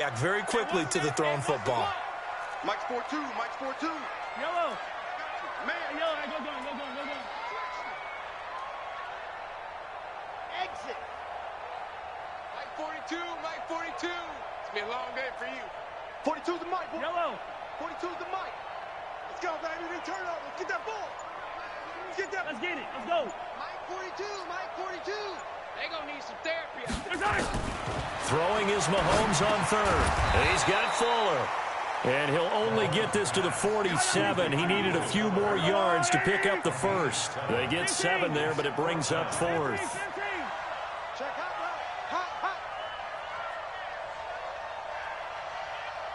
Back very quickly to the thrown football. Mike's 4-2. Mike's 4-2. Yellow. Man. Yellow. Go. Exit. Mike 42. Mike 42. It's gonna be a long day for you. 42's the Mike. Boy. Yellow. 42's the Mike. Let's go, baby. Then turn up. Let's get that ball. Let's get it. Let's go. Mike 42. Mike 42. They gonna need some therapy out there. There's ice. Throwing is Mahomes on third. He's got Fuller. And he'll only get this to the 47. He needed a few more yards to pick up the first. They get 7 there, but it brings up fourth. Check hot.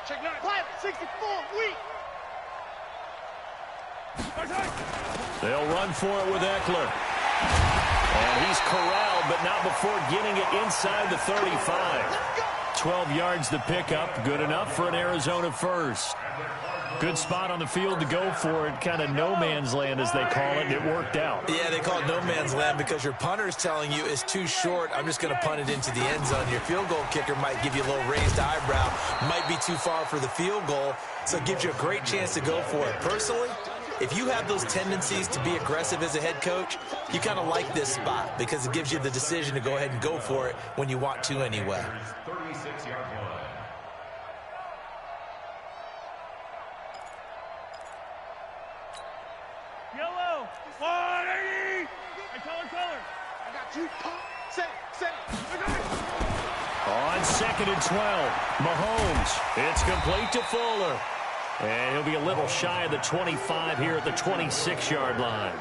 Check 9. 64. Weak. They'll run for it with Eckler. And he's corralled, but not before getting it inside the 35. 12 yards to pick up. Good enough for an Arizona first. Good spot on the field to go for it. Kind of no man's land, as they call it, and it worked out. Yeah, they call it no man's land because your punter's telling you it's too short. I'm just going to punt it into the end zone. Your field goal kicker might give you a little raised eyebrow. Might be too far for the field goal, so it gives you a great chance to go for it. Personally, if you have those tendencies to be aggressive as a head coach, you kind of like this spot because it gives you the decision to go ahead and go for it when you want to anyway. 36-yard line. Yellow. 180. Color. I got you. Say. On 2nd and 12, Mahomes. It's complete to Fuller. And he'll be a little shy of the 25 here at the 26-yard line.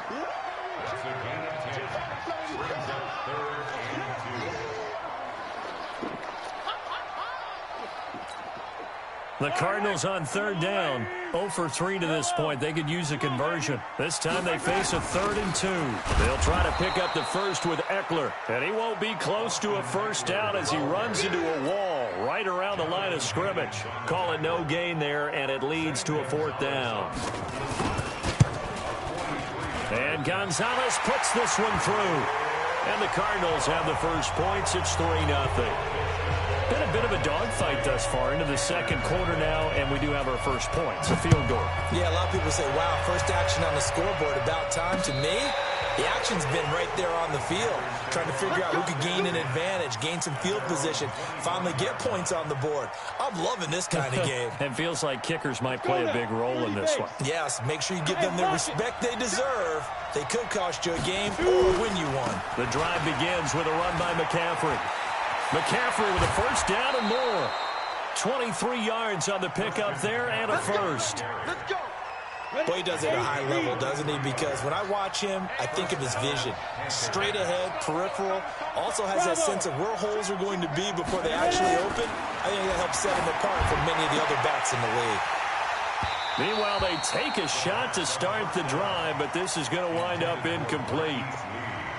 The Cardinals on 3rd down. 0 for 3 to this point. They could use a conversion. This time they face a 3rd and 2. They'll try to pick up the first with Eckler. And he won't be close to a first down as he runs into a wall right around the line of scrimmage. Call it no gain there, and it leads to a 4th down. And Gonzalez puts this one through. And the Cardinals have the first points. It's 3-0. Been a bit of a dogfight thus far into the second quarter now, and we do have our first points, a field goal. Yeah, a lot of people say, wow, first action on the scoreboard, about time. To me, the action's been right there on the field, trying to figure out who could gain an advantage, gain some field position, finally get points on the board. I'm loving this kind of game. And feels like kickers might play a big role in this one. Yes, make sure you give them the respect they deserve. They could cost you a game or win you one. The drive begins with a run by McCaffrey. McCaffrey with a first down and more. 23 yards on the pickup there and a first. Let's go. Boy, he does it at a high level, doesn't he? Because when I watch him, I think of his vision. Straight ahead, peripheral. Also has that sense of where holes are going to be before they actually open. I think that helps set him apart from many of the other backs in the league. Meanwhile, they take a shot to start the drive, but this is going to wind up incomplete.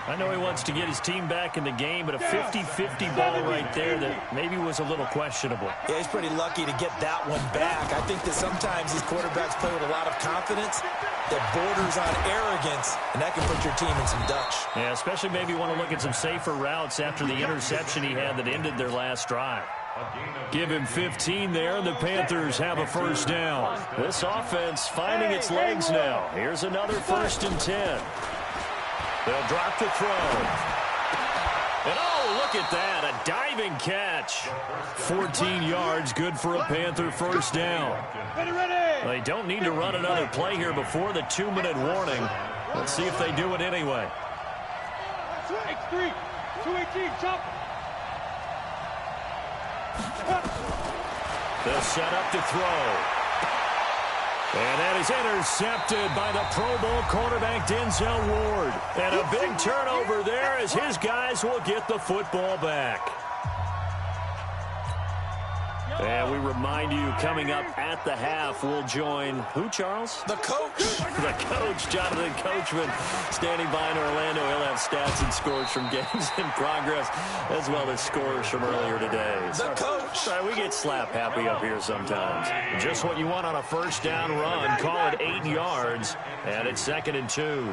I know he wants to get his team back in the game, but a 50-50 ball right there that maybe was a little questionable. Yeah, he's pretty lucky to get that one back. I think that sometimes these quarterbacks play with a lot of confidence that borders on arrogance, and that can put your team in some Dutch. Yeah, especially maybe want to look at some safer routes after the interception he had that ended their last drive. Give him 15 there, and the Panthers have a first down. This offense finding its legs now. Here's another 1st and 10. They'll drop the throw. And oh, look at that, a diving catch. 14 yards, good for a Panther first down. They don't need to run another play here before the 2-minute warning. Let's see if they do it anyway. X3, 218, jump. They'll set up to throw. And that is intercepted by the Pro Bowl quarterback Denzel Ward. And a big turnover there as his guys will get the football back. And we remind you, coming up at the half, we'll join who, Charles? The coach. The coach, Jonathan Coachman, standing by in Orlando. He'll have stats and scores from games in progress, as well as scores from earlier today. The coach. Sorry, we get slap happy up here sometimes. Just what you want on a first down run. Call it 8 yards, and it's 2nd and 2.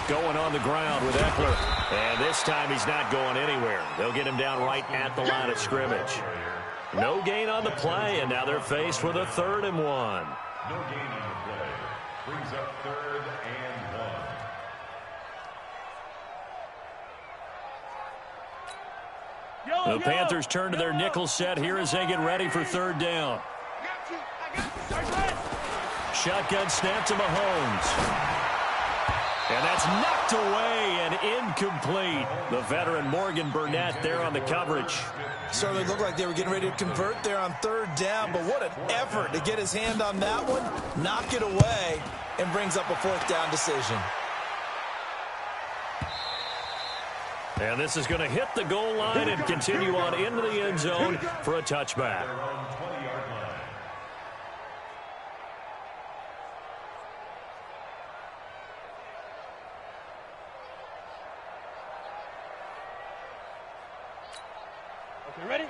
going on the ground with Eckler. And this time he's not going anywhere. They'll get him down right at the line of scrimmage. No gain on the play, and now they're faced with a 3rd and 1. No gain on the play. Brings up 3rd and 1. The Panthers turn to their nickel set here as they get ready for 3rd down. Shotgun snap to Mahomes. And that's knocked away and incomplete. The veteran Morgan Burnett there on the coverage. Certainly looked like they were getting ready to convert there on 3rd down, but what an effort to get his hand on that one, knock it away, and brings up a 4th down decision. And this is going to hit the goal line and continue on into the end zone for a touchback.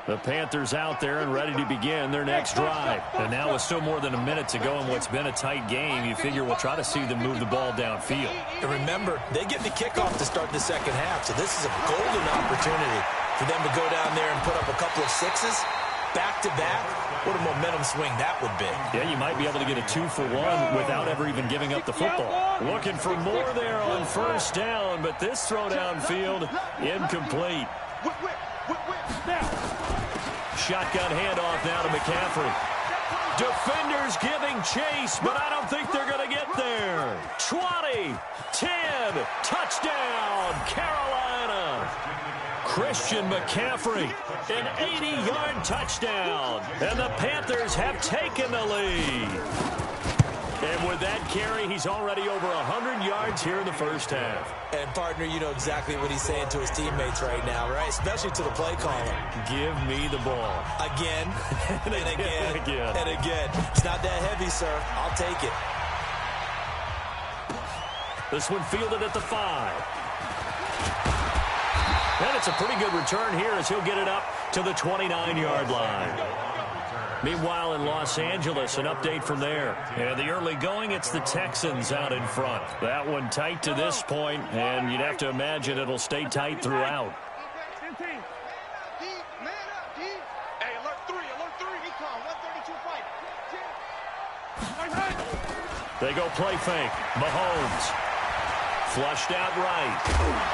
The Panthers out there and ready to begin their next drive. And now with still more than a minute to go in what's been a tight game, you figure we'll try to see them move the ball downfield. And remember, they get the kickoff to start the 2nd half, so this is a golden opportunity for them to go down there and put up a couple of 6s back-to-back. What a momentum swing that would be. Yeah, you might be able to get a 2-for-1 without ever even giving up the football. Looking for more there on 1st down, but this throw downfield incomplete. Shotgun handoff now to McCaffrey. Defenders giving chase, but I don't think they're going to get there. 20, 10, touchdown, Carolina. Christian McCaffrey, an 80-yard touchdown, and the Panthers have taken the lead. And with that carry, he's already over 100 yards here in the 1st half. And, partner, you know exactly what he's saying to his teammates right now, right? Especially to the play caller. Give me the ball. Again, and again, again. and again. It's not that heavy, sir. I'll take it. This one fielded at the 5. And it's a pretty good return here as he'll get it up to the 29-yard line. Meanwhile, in Los Angeles, an update from there. And the early going, it's the Texans out in front. That one tight to this point, and you'd have to imagine it'll stay tight throughout. Hey, alert 3, alert 3. Recon, 132 fight. They go play fake. Mahomes. Flushed out right.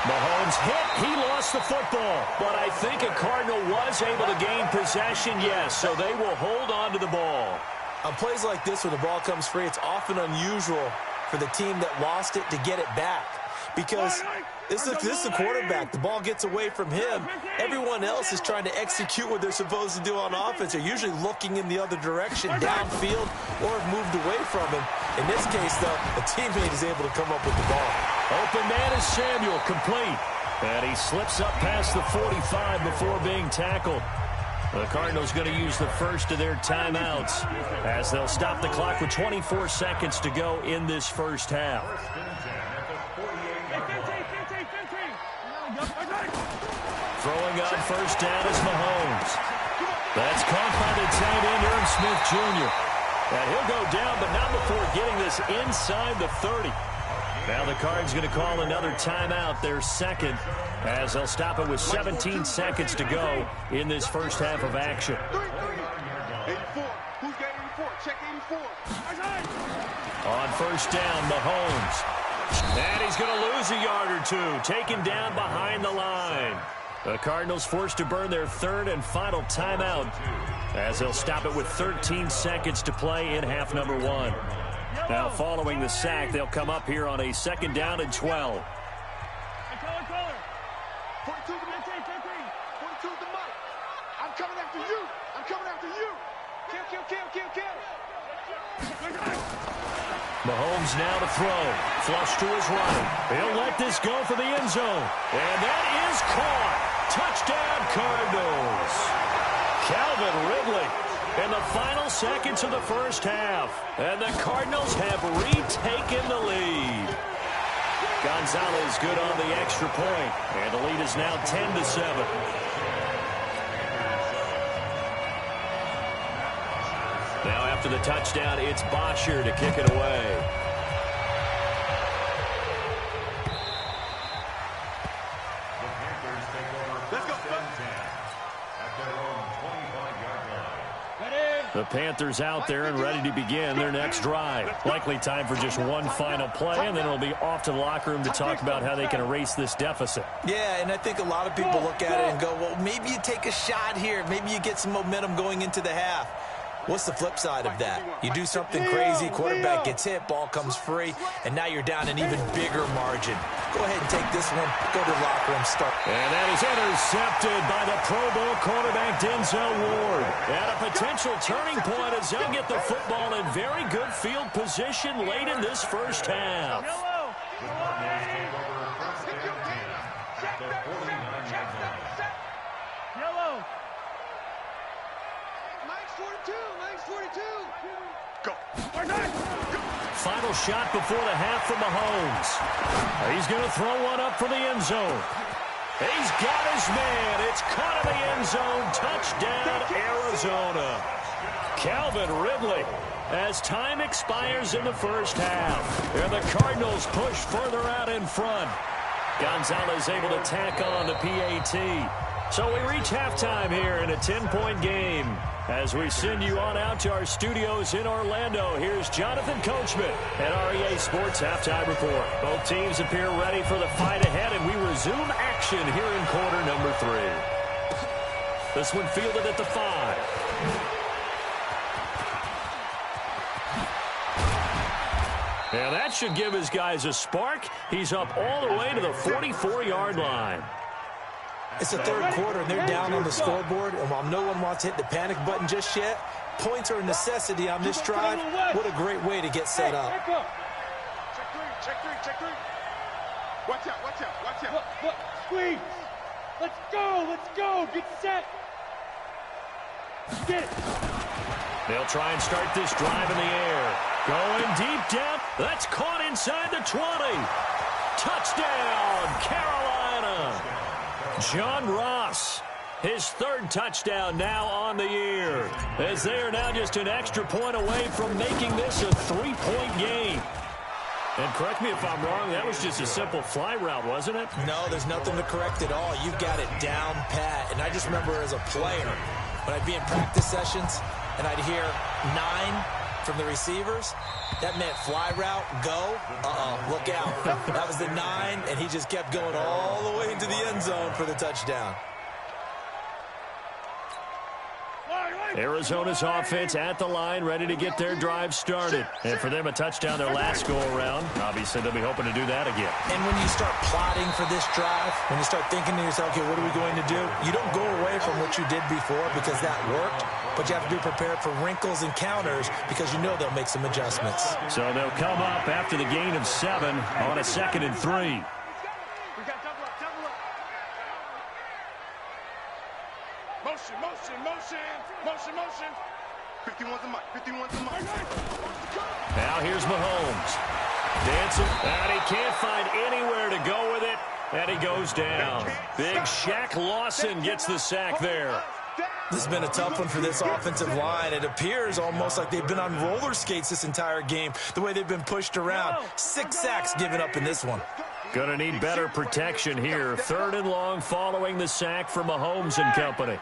Mahomes hit. He lost the football. But I think a Cardinal was able to gain possession, yes. So they will hold on to the ball. On plays like this, when the ball comes free, it's often unusual for the team that lost it to get it back. Because this is the quarterback. The ball gets away from him. Everyone else is trying to execute what they're supposed to do on offense. They're usually looking in the other direction, downfield, or have moved away from him. In this case, though, a teammate is able to come up with the ball. Open man is Samuel, complete. And he slips up past the 45 before being tackled. The Cardinals going to use the first of their timeouts as they'll stop the clock with 24 seconds to go in this 1st half. Throwing on 1st down is Mahomes. That's caught by the tight end, Irv Smith Jr. And he'll go down, but not before getting this inside the 30. Now the Cards going to call another timeout, their 2nd, as they'll stop it with 17 seconds to go in this 1st half of action. 84. Who's got 84? Check 84. On 1st down, Mahomes. And he's going to lose a yard or 2, taken down behind the line. The Cardinals forced to burn their 3rd and final timeout as they'll stop it with 13 seconds to play in half number 1. Now following the sack, they'll come up here on a 2nd down and 12. 42 to the 42 to the mic. I'm coming after you. I'm coming after you. Kill. Mahomes now to throw. Flush to his right. He'll let this go for the end zone. And that is caught. Touchdown, Cardinals. Calvin Ridley in the final seconds of the 1st half. And the Cardinals have retaken the lead. Gonzalez good on the extra point. And the lead is now 10-7. Now after the touchdown, it's Bosher to kick it away. The Panthers out there and ready to begin their next drive. Likely time for just one final play, and then it'll be off to the locker room to talk about how they can erase this deficit. Yeah, and I think a lot of people look at it and go, well, maybe you take a shot here. Maybe you get some momentum going into the half. What's the flip side of that? You do something crazy, quarterback gets hit, ball comes free, and now you're down an even bigger margin. Go ahead and take this one, go to the locker room, start. And that is intercepted by the Pro Bowl quarterback Denzel Ward. At a potential turning point as they'll get the football in very good field position late in this first half. Yellow. Mike's 42. Mike's 42. Go. Final shot before the half from Mahomes. He's going to throw one up for the end zone. He's got his man. It's caught in the end zone. Touchdown, Arizona. Calvin Ridley, as time expires in the first half. And the Cardinals push further out in front. Gonzalez able to tack on the PAT. So we reach halftime here in a 10-point game. As we send you on out to our studios in Orlando, here's Jonathan Coachman at REA Sports Halftime Report. Both teams appear ready for the fight ahead, and we resume action here in quarter number 3. This one fielded at the 5. And that should give his guys a spark. He's up all the way to the 44-yard line. It's the third quarter, and they're down on the scoreboard. And while no one wants to hit the panic button just yet, points are a necessity on this drive. What a great way to get set up. Check three. Check three. Watch out. Squeeze. Let's go. Get set. Get it. They'll try and start this drive in the air. Going deep down. That's caught inside the 20. Touchdown, Carolina. John Ross, his third touchdown now on the year, as they are now just an extra point away from making this a 3-point game. And correct me if I'm wrong, that was just a simple fly route, wasn't it? No, there's nothing to correct at all. You've got it down pat. And I just remember as a player, when I'd be in practice sessions and I'd hear 9 from the receivers, that meant fly route, go, look out. That was the 9, and he just kept going all the way into the end zone for the touchdown. Arizona's offense at the line, ready to get their drive started. And for them, a touchdown their last go-around. Obviously, they'll be hoping to do that again. And when you start plotting for this drive, when you start thinking to yourself, okay, what are we going to do? You don't go away from what you did before because that worked, but you have to be prepared for wrinkles and counters because you know they'll make some adjustments. So they'll come up after the gain of 7 on a 2nd and 3. We got double up. Motion. 51's the mic. Now here's Mahomes. Dancing. And he can't find anywhere to go with it. And he goes down. Big Shaq Lawson gets the sack there. This has been a tough one for this offensive line. It appears almost like they've been on roller skates this entire game, the way they've been pushed around. 6 sacks given up in this one. Gonna need better protection here. 3rd and long following the sack from Mahomes and company.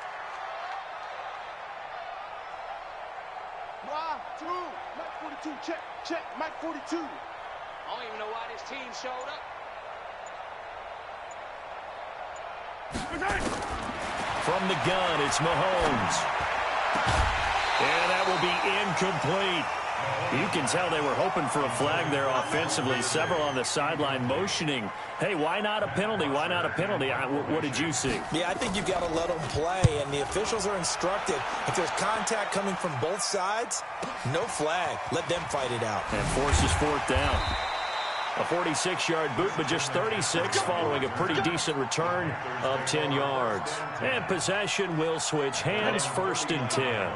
Mike 42, check, Mike 42. I don't even know why this team showed up. From the gun, it's Mahomes. And that will be incomplete. You can tell they were hoping for a flag there offensively. Several on the sideline motioning, hey, why not a penalty? Why not a penalty? What did you see? Yeah, I think you've got to let them play, and the officials are instructed. If there's contact coming from both sides, no flag. Let them fight it out. And forces 4th down. A 46-yard boot, but just 36 following a pretty decent return of 10 yards. And possession will switch hands, 1st and 10.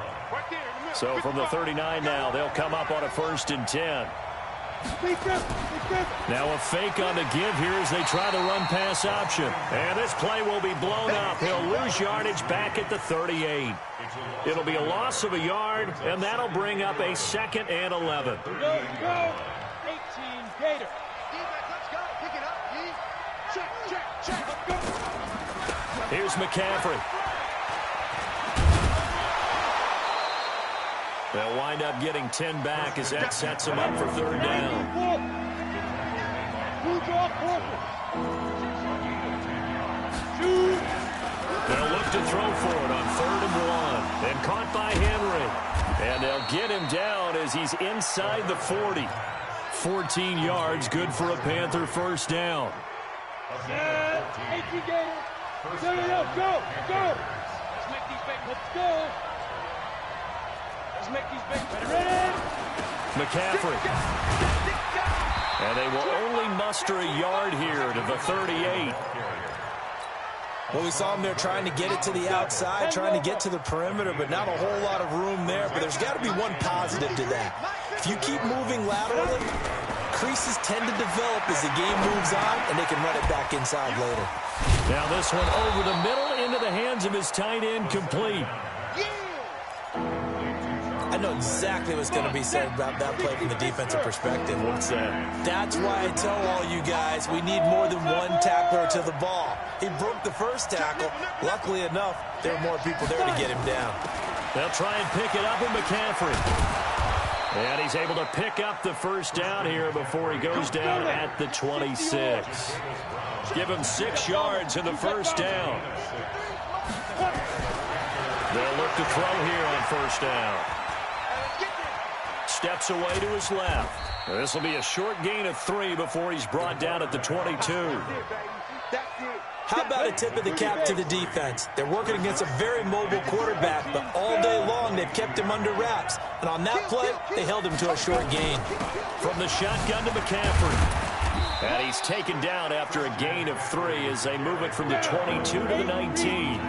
So from the 39 now, they'll come up on a 1st and 10. Now a fake on the give here as they try the run-pass option. And this play will be blown up. He'll lose yardage back at the 38. It'll be a loss of a yard, and that'll bring up a 2nd and 11. Go. 18 Gator. Let's go. Pick it up, Check. Let's go. Here's McCaffrey. They'll wind up getting 10 back as that sets them up for third down. They'll look to throw for it on 3rd and 1. And caught by Henry. And they'll get him down as he's inside the 40. 14 yards, good for a Panther first down. Go! Let's make these big. Let's go! Let's make these big. Ready? McCaffrey. And they will only muster a yard here to the 38. Well, we saw him there trying to get it to the outside, trying to get to the perimeter, but not a whole lot of room there. But there's got to be one positive to that. If you keep moving laterally, creases tend to develop as the game moves on, and they can run it back inside later. Now this one over the middle into the hands of his tight end, complete. I know exactly what's going to be said about that play from the defensive perspective. What's that? That's why I tell all you guys we need more than one tackler to the ball. He broke the first tackle. Luckily enough, there were more people there to get him down. They'll try and pick it up with McCaffrey. And he's able to pick up the first down here before he goes down at the 26. Give him 6 yards in the first down. They'll look to throw here on first down. Steps away to his left. This will be a short gain of 3 before he's brought down at the 22. How about a tip of the cap to the defense? They're working against a very mobile quarterback, but all day long they've kept him under wraps. And on that play, they held him to a short gain. From the shotgun to McCaffrey. And he's taken down after a gain of 3 as they move it from the 22 to the 19.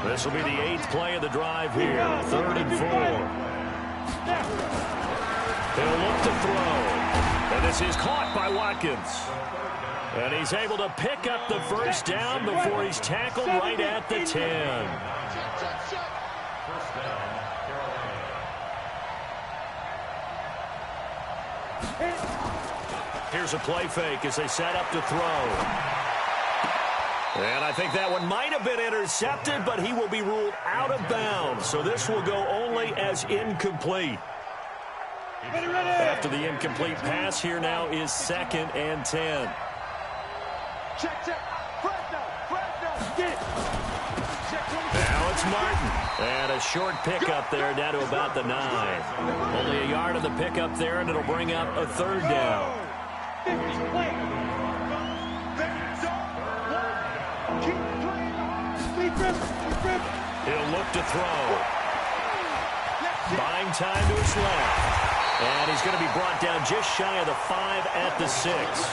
This will be the 8th play of the drive here. 3rd and 4. He'll look to throw. And this is caught by Watkins. And he's able to pick up the first down before he's tackled right at the 10. First down, Carolina. Here's a play fake as they set up to throw. And I think that one might have been intercepted, but he will be ruled out of bounds. So this will go only as incomplete. After the incomplete pass, here now is 2nd and 10. Now it's Martin. And a short pickup there down to about the 9. Only a yard of the pickup there, and it'll bring up a 3rd down. He'll look to throw. Buying time to his left. And he's going to be brought down just shy of the 5 at the 6.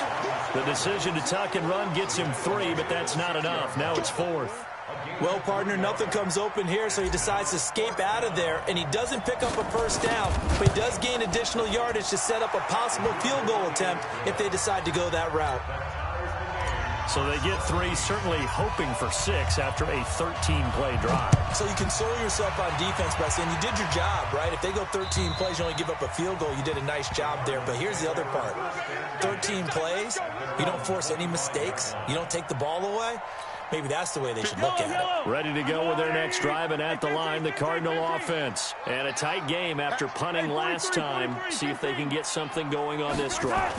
The decision to tuck and run gets him 3, but that's not enough. Now it's 4th. Well, partner, nothing comes open here, so he decides to escape out of there, and he doesn't pick up a first down, but he does gain additional yardage to set up a possible field goal attempt if they decide to go that route. So they get 3, certainly hoping for 6 after a 13-play drive. So you console yourself on defense by saying you did your job, right? If they go 13 plays, you only give up a field goal, you did a nice job there. But here's the other part. 13 plays, you don't force any mistakes, you don't take the ball away. Maybe that's the way they should look at it. Ready to go with their next drive, and at the line, the Cardinal offense. And a tight game after punting last time. See if they can get something going on this drive.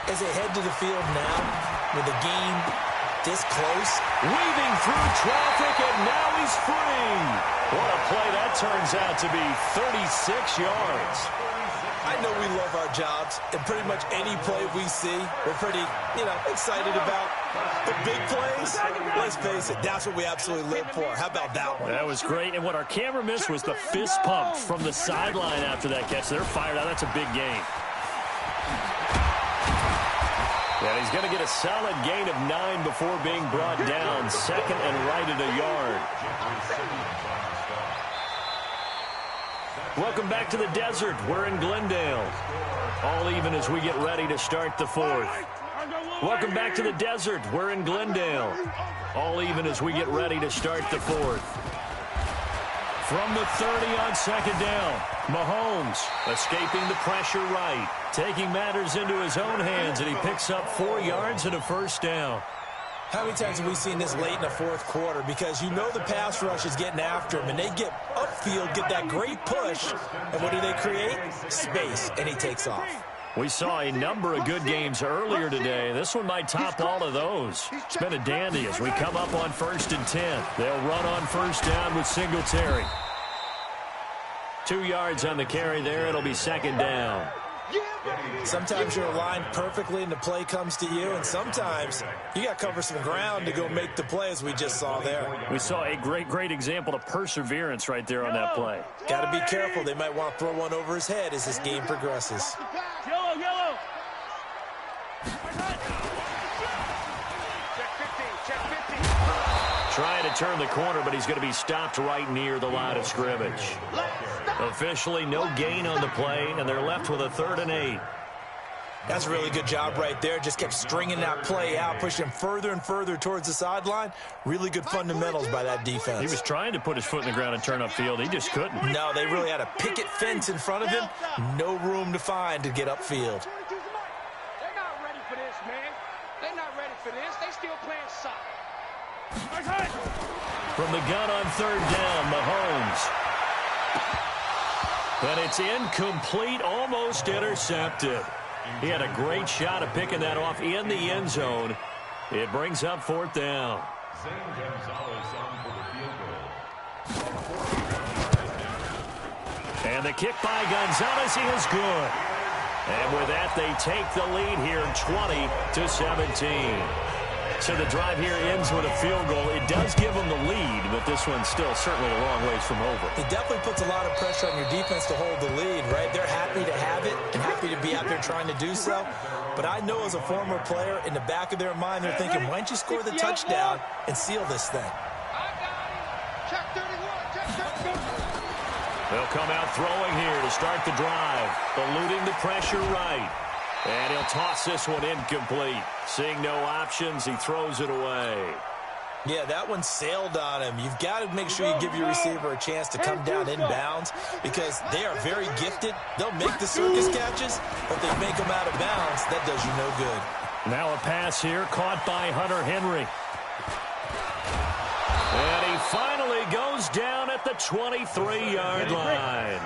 As they head to the field now, with the game this close. Weaving through traffic, and now he's free. What a play that turns out to be, 36 yards. I know we love our jobs, and pretty much any play we see, we're pretty, excited about. The big plays, let's face it, that's what we absolutely live for. How about that one? That was great, and what our camera missed was the fist pump from the sideline after that catch. They're fired out. That's a big game. And he's going to get a solid gain of 9 before being brought down. 2nd and right at a yard. Welcome back to the desert. We're in Glendale. All even as we get ready to start the 4th. Welcome back to the desert. We're in Glendale. All even as we get ready to start the 4th. From the 30 on 2nd down. Mahomes escaping the pressure right. Taking matters into his own hands, and he picks up 4 yards and a first down. How many times have we seen this late in the fourth quarter? Because you know the pass rush is getting after him, and they get upfield, get that great push, and what do they create? Space, and he takes off. We saw a number of good games earlier today. This one might top all of those. It's been a dandy as we come up on 1st and 10. They'll run on first down with Singletary. 2 yards on the carry there. It'll be 2nd down. Sometimes you're aligned perfectly and the play comes to you, and sometimes you got to cover some ground to go make the play, as we just saw there. We saw a great example of perseverance right there on that play. Got to be careful. They might want to throw one over his head as this game progresses. Yellow. Check 15. Trying to turn the corner, but he's going to be stopped right near the line of scrimmage. Officially, no gain on the play, and they're left with a 3rd and 8. That's a really good job right there. Just kept stringing that play out, pushing him further and further towards the sideline. Really good fundamentals by that defense. He was trying to put his foot in the ground and turn upfield. He just couldn't. No, they really had a picket fence in front of him. No room to find to get upfield. They're not ready for this, man. They're not ready for this. They still playing soccer. From the gun on 3rd down, Mahomes. But it's incomplete, almost intercepted. He had a great shot at picking that off in the end zone. It brings up 4th down. And the kick by Gonzalez is good. And with that, they take the lead here, 20-17. So the drive here ends with a field goal. It does give them the lead, but this one's still certainly a long ways from over. It definitely puts a lot of pressure on your defense to hold the lead, right? They're happy to have it and happy to be out there trying to do so. But I know as a former player, in the back of their mind, they're thinking, why don't you score the touchdown and seal this thing? Check 31. Check 31. They'll come out throwing here to start the drive. Eluding the pressure right. And he'll toss this one incomplete. Seeing no options, he throws it away. Yeah, that one sailed on him. You've got to make sure you give your receiver a chance to come down inbounds because they are very gifted. They'll make the circus catches, but they make them out of bounds. That does you no good. Now a pass here caught by Hunter Henry. And he finally goes down at the 23-yard line.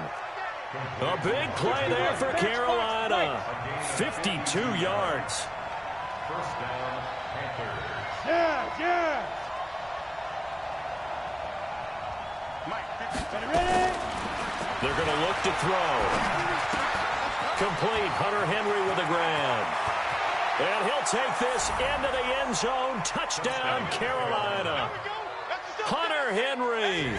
A big play there for Carolina. 52 yards. First down, Panthers. Yeah. They're going to look to throw. Complete. Hunter Henry with a grab. And he'll take this into the end zone. Touchdown, Carolina. Hunter Henry,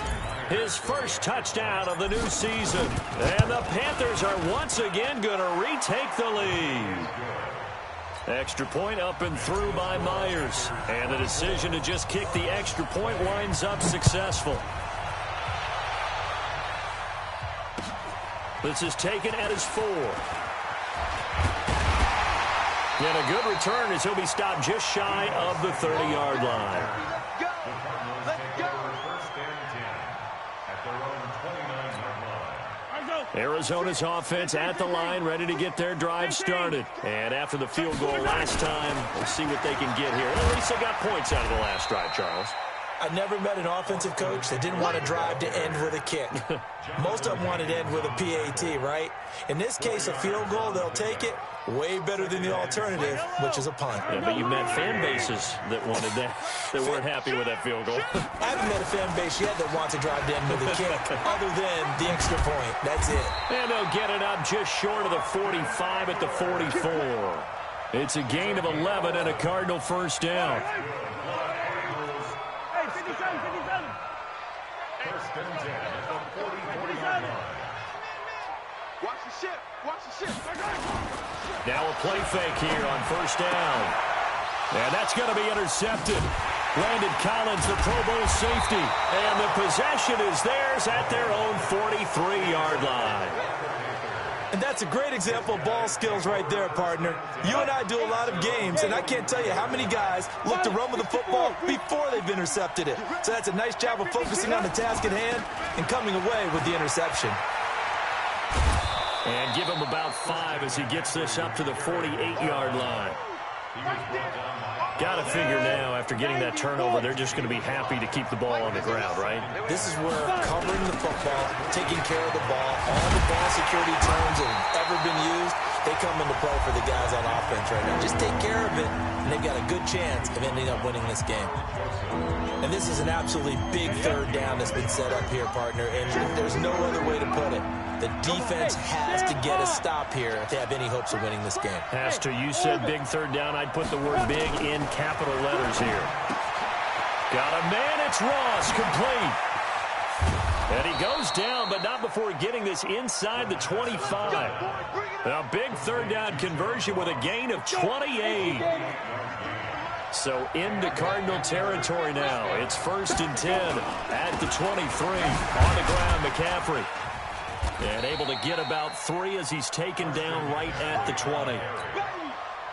his first touchdown of the new season. And the Panthers are once again going to retake the lead. Extra point up and through by Myers. And the decision to just kick the extra point winds up successful. This is taken at his 4. And a good return as he'll be stopped just shy of the 30-yard line. Arizona's offense at the line, ready to get their drive started. And after the field goal last time, we'll see what they can get here. At least they got points out of the last drive, Charles. I never met an offensive coach that didn't want to drive to end with a kick. Most of them wanted to end with a PAT, right? In this case, a field goal, they'll take it. Way better than the alternative, which is a punt. Yeah, but you met fan bases that wanted that weren't happy with that field goal. I haven't met a fan base yet that wants to drive to end with a kick, other than the extra point. That's it. And they'll get it up just short of the 45 at the 44. It's a gain of 11 and a Cardinal first down. First and 10 at the 40-yard line. Watch the ship. Watch the ship. Now a play fake here on first down. And that's going to be intercepted. Landon Collins, the Pro Bowl safety. And the possession is theirs at their own 43-yard line. And that's a great example of ball skills right there, partner. You and I do a lot of games, and I can't tell you how many guys look to run with the football before they've intercepted it. So that's a nice job of focusing on the task at hand and coming away with the interception. And give him about 5 as he gets this up to the 48-yard line. Got to figure now, after getting that turnover, they're just going to be happy to keep the ball on the ground, right? This is where covering the football, taking care of the ball, all the ball security terms that have ever been used, they come into play for the guys on offense right now. Just take care of it, and they've got a good chance of ending up winning this game. And this is an absolutely big third down that's been set up here, partner, and there's no other way to put it. The defense has to get a stop here if they have any hopes of winning this game. Has to. You said big third down. I'd put the word big in capital letters here. Got a man. It's Ross. Complete. And he goes down, but not before getting this inside the 25. A big third down conversion with a gain of 28. So into Cardinal territory now. It's 1st and 10 at the 23. On the ground, McCaffrey. And able to get about 3 as he's taken down right at the 20.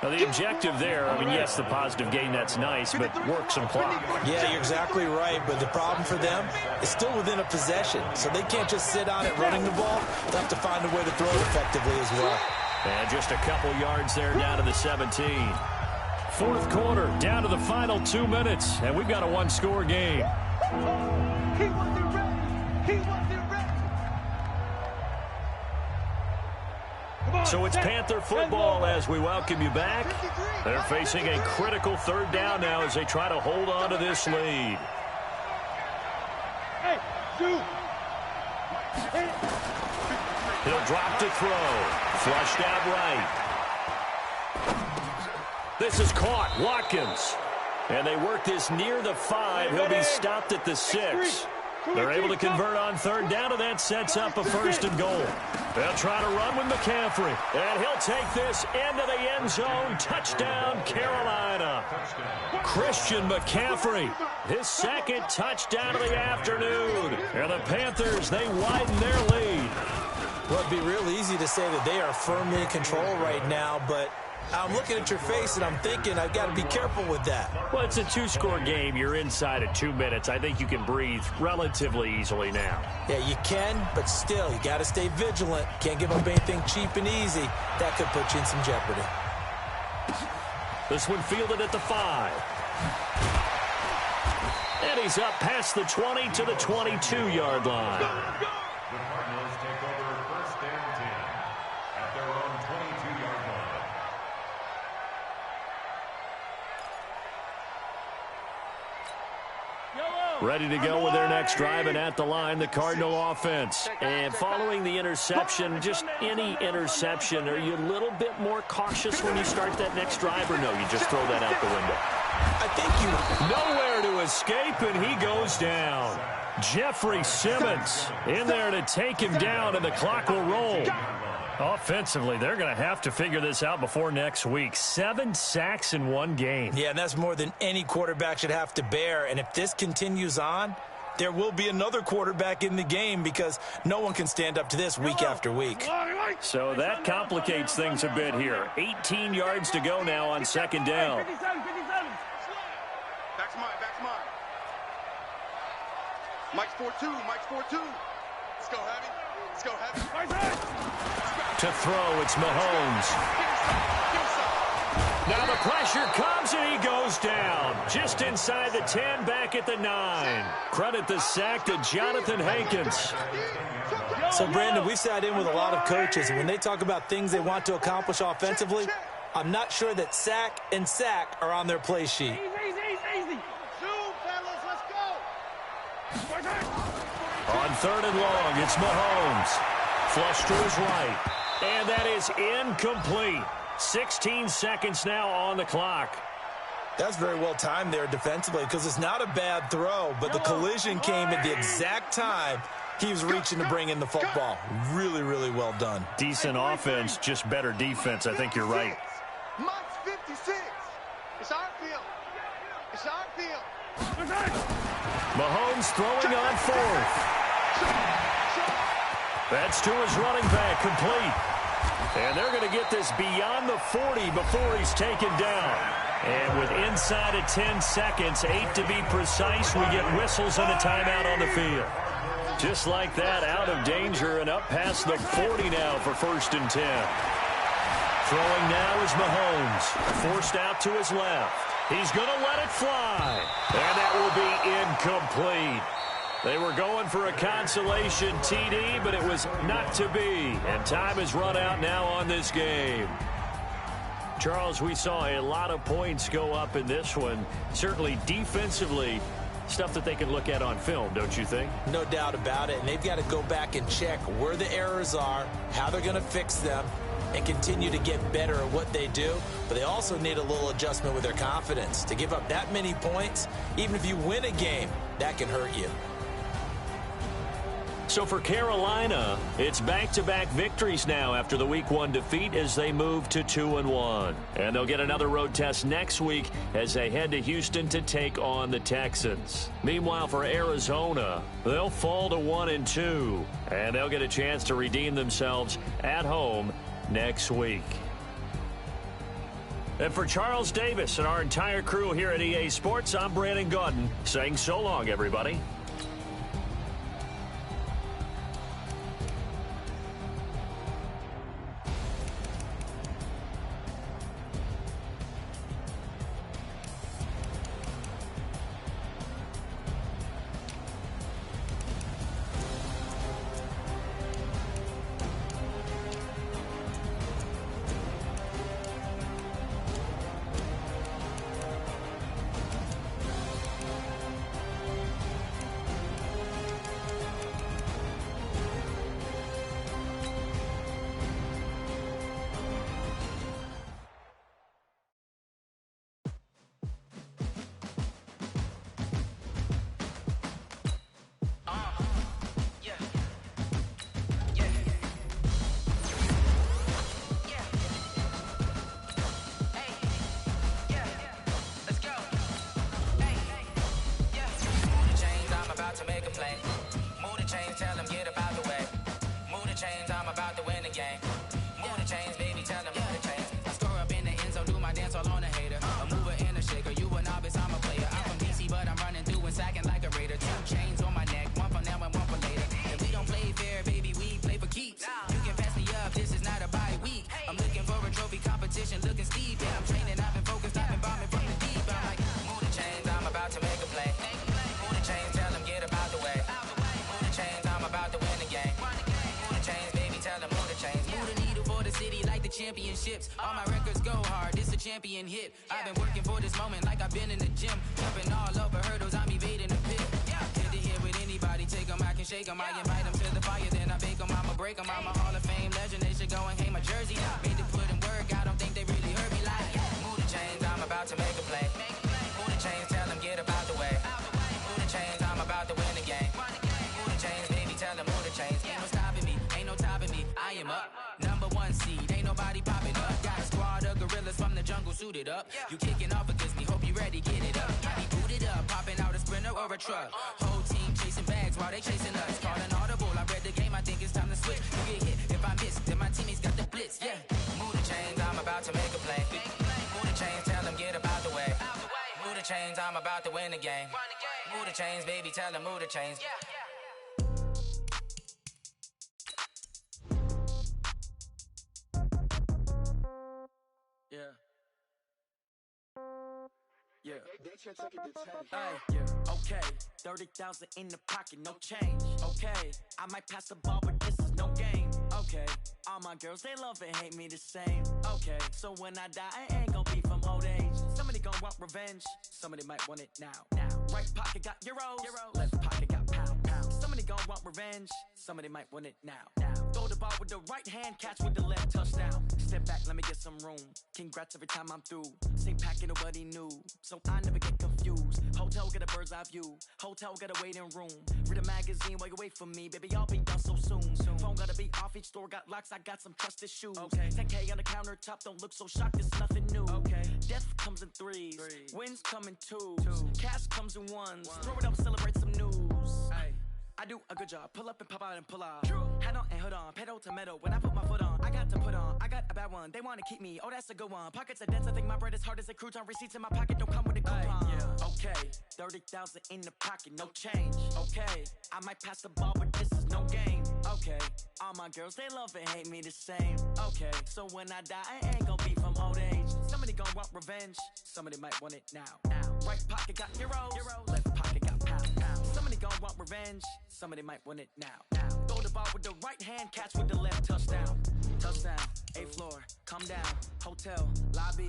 Now, the objective there, I mean, yes, the positive gain, that's nice, but work some clock. Yeah, you're exactly right, but the problem for them is still within a possession, so they can't just sit on it running the ball. They'll have to find a way to throw it effectively as well. And just a couple yards there down to the 17. Fourth quarter, down to the final 2 minutes, and we've got a one-score game. He wasn't ready. He wasn't ready. So it's Panther football as we welcome you back. They're facing a critical third down now as they try to hold on to this lead. Hey, shoot. He'll drop to throw. Flushed out right. This is caught. Watkins. And they work this near the 5. He'll be stopped at the 6. They're able to convert on third down, and that sets up a 1st and goal. They'll try to run with McCaffrey. And he'll take this into the end zone. Touchdown, Carolina. Christian McCaffrey, his 2nd touchdown of the afternoon. And the Panthers, they widen their lead. Well, it'd be real easy to say that they are firmly in control right now, but I'm looking at your face and I'm thinking I've got to be careful with that. Well, it's a 2-score game. You're inside at 2 minutes. I think you can breathe relatively easily now. Yeah, you can, but still, you got to stay vigilant. Can't give up anything cheap and easy. That could put you in some jeopardy. This one fielded at the 5. And he's up past the 20 to the 22-yard line. The Cardinals take over 1st and 10 at their own 22-yard line. Ready to go with their next drive, and at the line, the Cardinal offense. And following the interception, just any interception, are you a little bit more cautious when you start that next drive, or no, you just throw that out the window? I think you... Nowhere to escape, and he goes down. Jeffrey Simmons in there to take him down, and the clock will roll. Offensively, they're going to have to figure this out before next week. 7 sacks in one game. Yeah, and that's more than any quarterback should have to bear. And if this continues on, there will be another quarterback in the game because no one can stand up to this week after week. So that complicates things a bit here. 18 yards to go now on 2nd down. 57. Back's mine, back's mine. Mike's 4-2, Mike's 4-2. Let's go, Heavy. Let's go, Heavy. To throw, it's Mahomes. Now the pressure comes, and he goes down. Just inside the 10, back at the 9. Credit the sack to Jonathan Hankins. So, Brandon, we've sat in with a lot of coaches, and when they talk about things they want to accomplish offensively, I'm not sure that sack and sack are on their play sheet. Easy. Shoot, fellas, let's go. On 3rd and long, it's Mahomes. Flush to his right. And that is incomplete. 16 seconds now on the clock. That's very well timed there defensively because it's not a bad throw, but the collision came at the exact time he was reaching to bring in the football. Really, really well done. Decent offense, just better defense. I think you're right. Mike's 56. It's our field. It's our field. Mahomes throwing on 4th. That's to his running back, complete. And they're going to get this beyond the 40 before he's taken down. And with inside of 10 seconds, 8 to be precise, we get whistles and a timeout on the field. Just like that, out of danger and up past the 40 now for 1st and 10. Throwing now is Mahomes. Forced out to his left. He's going to let it fly. And that will be incomplete. They were going for a consolation TD, but it was not to be. And time has run out now on this game. Charles, we saw a lot of points go up in this one. Certainly defensively, stuff that they can look at on film, don't you think? No doubt about it. And they've got to go back and check where the errors are, how they're going to fix them, and continue to get better at what they do. But they also need a little adjustment with their confidence. To give up that many points, even if you win a game, that can hurt you. So for Carolina, it's back-to-back victories now after the Week 1 defeat as they move to 2-1. And they'll get another road test next week as they head to Houston to take on the Texans. Meanwhile, for Arizona, they'll fall to 1-2. And they'll get a chance to redeem themselves at home next week. And for Charles Davis and our entire crew here at EA Sports, I'm Brandon Gaudin saying so long, everybody. Championships, all my records go hard, it's a champion hit. I've been working for this moment like I've been in the gym. Jumping all over hurdles, I'm evading the pit. Hit to hit with anybody, take them, I can shake them. I invite them to the fire, then I bake them, I'ma break them. I'm a Hall of Fame legend, they should go and hang my jersey. Made to put in work, I don't think they really heard me like, move the chains, I'm about to make a play. Move the chains, tell them get up out the way. Move the chains, I'm about to win the game. Move the chains, baby, tell them move the chains. Ain't no stopping me, ain't no topping me, I am up. Number 1 seed, ain't nobody popping up. Got a squad of gorillas from the jungle suited up. You kicking off against me, hope you ready, get it up. I be booted up, popping out a Sprinter or a truck. Whole team chasing bags while they chasing us. Calling audible, I read the game, I think it's time to switch. You get hit, if I miss, then my teammates got the blitz, yeah. Move the chains, I'm about to make a play. Move the chains, tell them get up out the way. Move the chains, I'm about to win the game. Move the chains, baby, tell them move the chains. Yeah. Okay, 30,000 in the pocket, no change. Okay, I might pass the ball, but this is no game. Okay, all my girls, they love and hate me the same. Okay, so when I die, I ain't gon' be from old age. Somebody gon' want revenge, somebody might want it now. Right pocket got euros, left pocket got pound. Somebody gon' want revenge, somebody might want it now. Throw the ball with the right hand, catch with the left, touchdown. Step back, let me get some room. Congrats every time I'm through. Same packet, nobody knew, so I never get confused. Hotel get a bird's eye view. Hotel get a waiting room. Read a magazine while you wait for me, baby. I'll be done so soon. Phone gotta be off. Each store got locks. I got some trusted shoes. Okay. 10K on the countertop. Don't look so shocked. It's nothing new. Okay. Death comes in threes. Wins come in twos. Cash comes in ones. Throw it up, celebrate some news. Ay. I do a good job. Pull up and pop out and pull out. Head on and hood on. Pedal to metal. When I put my foot on, I got to put on. I got a bad one. They want to keep me. Oh, that's a good one. Pockets are dense. I think my bread is hard as a crouton. Receipts in my pocket don't come with a coupon. Okay. 30,000 in the pocket. No change. Okay. I might pass the ball, but this is no game. Okay. Okay, all my girls, they love and hate me the same. Okay, so when I die, I ain't gonna be from old age. Somebody gonna want revenge, somebody might want it now. Right pocket got euros, left pocket got pounds. Somebody gonna want revenge, somebody might want it now. Throw the ball with the right hand, catch with the left, touchdown. Touchdown, 8th floor, come down, hotel, lobby.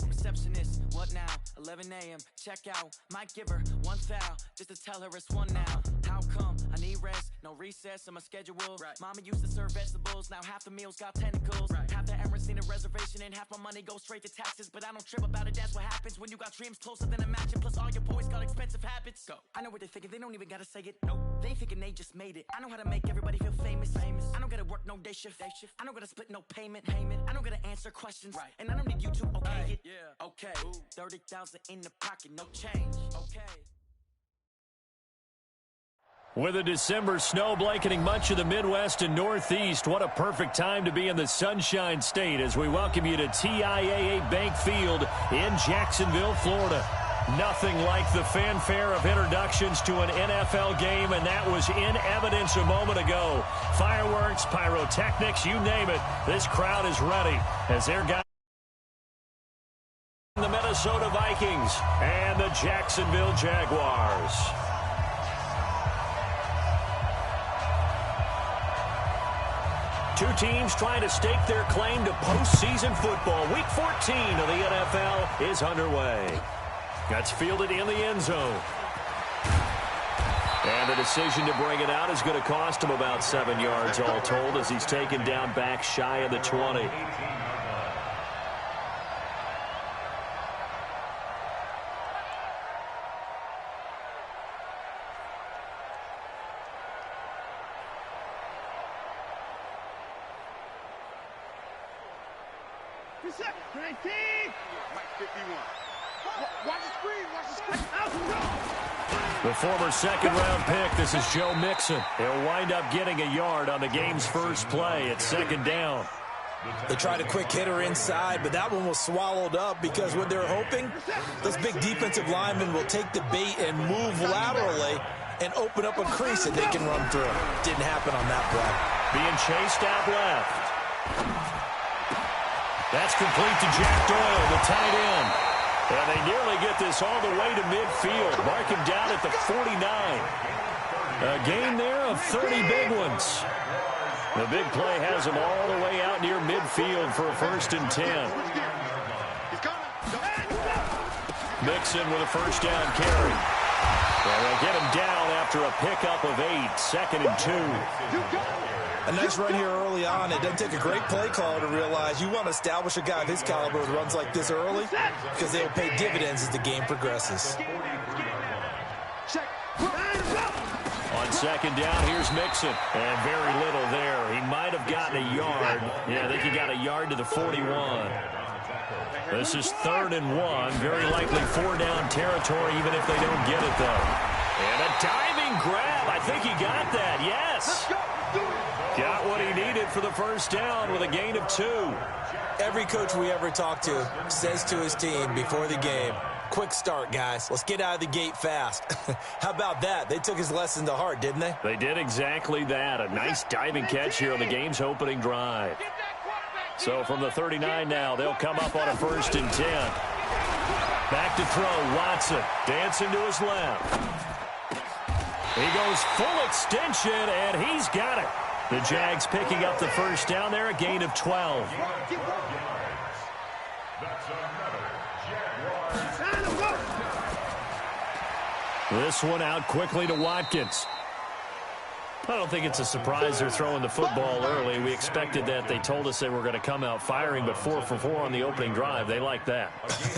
Receptionist, what now? 11 a.m. Check out. Might give her one foul just to tell her it's one now. How come? I need rest, no recess in my schedule. Right. Mama used to serve vegetables, now half the meals got tentacles. Right. Half the errands need a reservation and half my money goes straight to taxes. But I don't trip about it, that's what happens when you got dreams closer than a match. And plus all your boys got expensive habits. Go. I know what they're thinking, they don't even gotta say it. Nope. They ain't thinking they just made it. I know how to make everybody feel famous. I don't gotta work no day shift. I don't gotta split no payment. I don't gotta answer questions. Right. And I don't need you to okay it. Yeah. Okay. 30,000 in the pocket, no change. Okay. With a December snow blanketing much of the Midwest and Northeast, what a perfect time to be in the Sunshine State as we welcome you to TIAA Bank Field in Jacksonville, Florida. Nothing like the fanfare of introductions to an NFL game, and that was in evidence a moment ago. Fireworks, pyrotechnics, you name it. This crowd is ready as their guys. The Minnesota Vikings and the Jacksonville Jaguars. Two teams trying to stake their claim to postseason football. Week 14 of the NFL is underway. That's fielded in the end zone. And the decision to bring it out is going to cost him about 7 yards all told as he's taken down back shy of the 20. The former second-round pick, this is Joe Mixon. He'll wind up getting a yard on the game's first play at second down. They tried a quick hitter inside, but that one was swallowed up because what they're hoping, this big defensive lineman will take the bait and move laterally and open up a crease that they can run through. Didn't happen on that play. Being chased out left. That's complete to Jack Doyle, the tight end. And they nearly get this all the way to midfield. Mark him down at the 49. A gain there of 30 big ones. The big play has them all the way out near midfield for a 1st and 10. Mixon with a first down carry. And they'll get him down after a pickup of 8, 2nd and 2. A nice run here early on. It doesn't take a great play call to realize you want to establish a guy of his caliber with runs like this early because they will pay dividends as the game progresses. On second down, here's Mixon. And very little there. He might have gotten a yard. Yeah, I think he got a yard to the 41. This is 3rd and 1. Very likely 4-down territory even if they don't get it, though. And a diving grab. I think he got that. Yes. Got what he needed for the first down with a gain of 2. Every coach we ever talk to says to his team before the game, quick start, guys. Let's get out of the gate fast. How about that? They took his lesson to heart, didn't they? They did exactly that. A nice diving catch here on the game's opening drive. So from the 39 now, they'll come up on a 1st and 10. Back to throw, Watson. Dancing to his left. He goes full extension, and he's got it. The Jags picking up the first down there, a gain of 12. This one out quickly to Watkins. I don't think it's a surprise they're throwing the football early. We expected that. They told us they were going to come out firing, but 4 for 4 on the opening drive. They like that.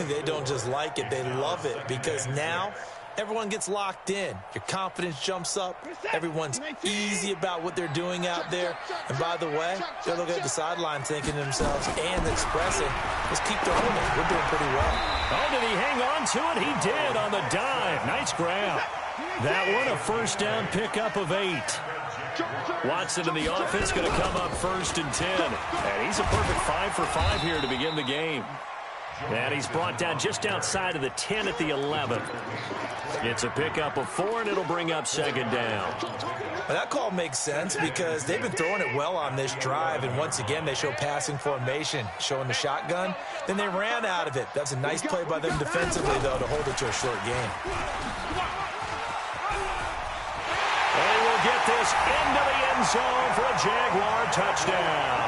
They don't just like it, they love it, because now everyone gets locked in. Your confidence jumps up. Everyone's easy about what they're doing out there. And by the way, they're looking at the sideline thinking to themselves and expressing, let's keep throwing it. We're doing pretty well. Oh, did he hang on to it? He did on the dive. Nice grab. That one, a first down pickup of 8. Watson in the offense going to come up 1st and 10. And he's a perfect 5 for 5 here to begin the game. And he's brought down just outside of the 10 at the 11. It's a pickup of 4, and it'll bring up 2nd down. Well, that call makes sense because they've been throwing it well on this drive, and once again they show passing formation, showing the shotgun. Then they ran out of it. That's a nice play by them defensively, though, to hold it to a short game. They will get this into the end zone for a Jaguar touchdown.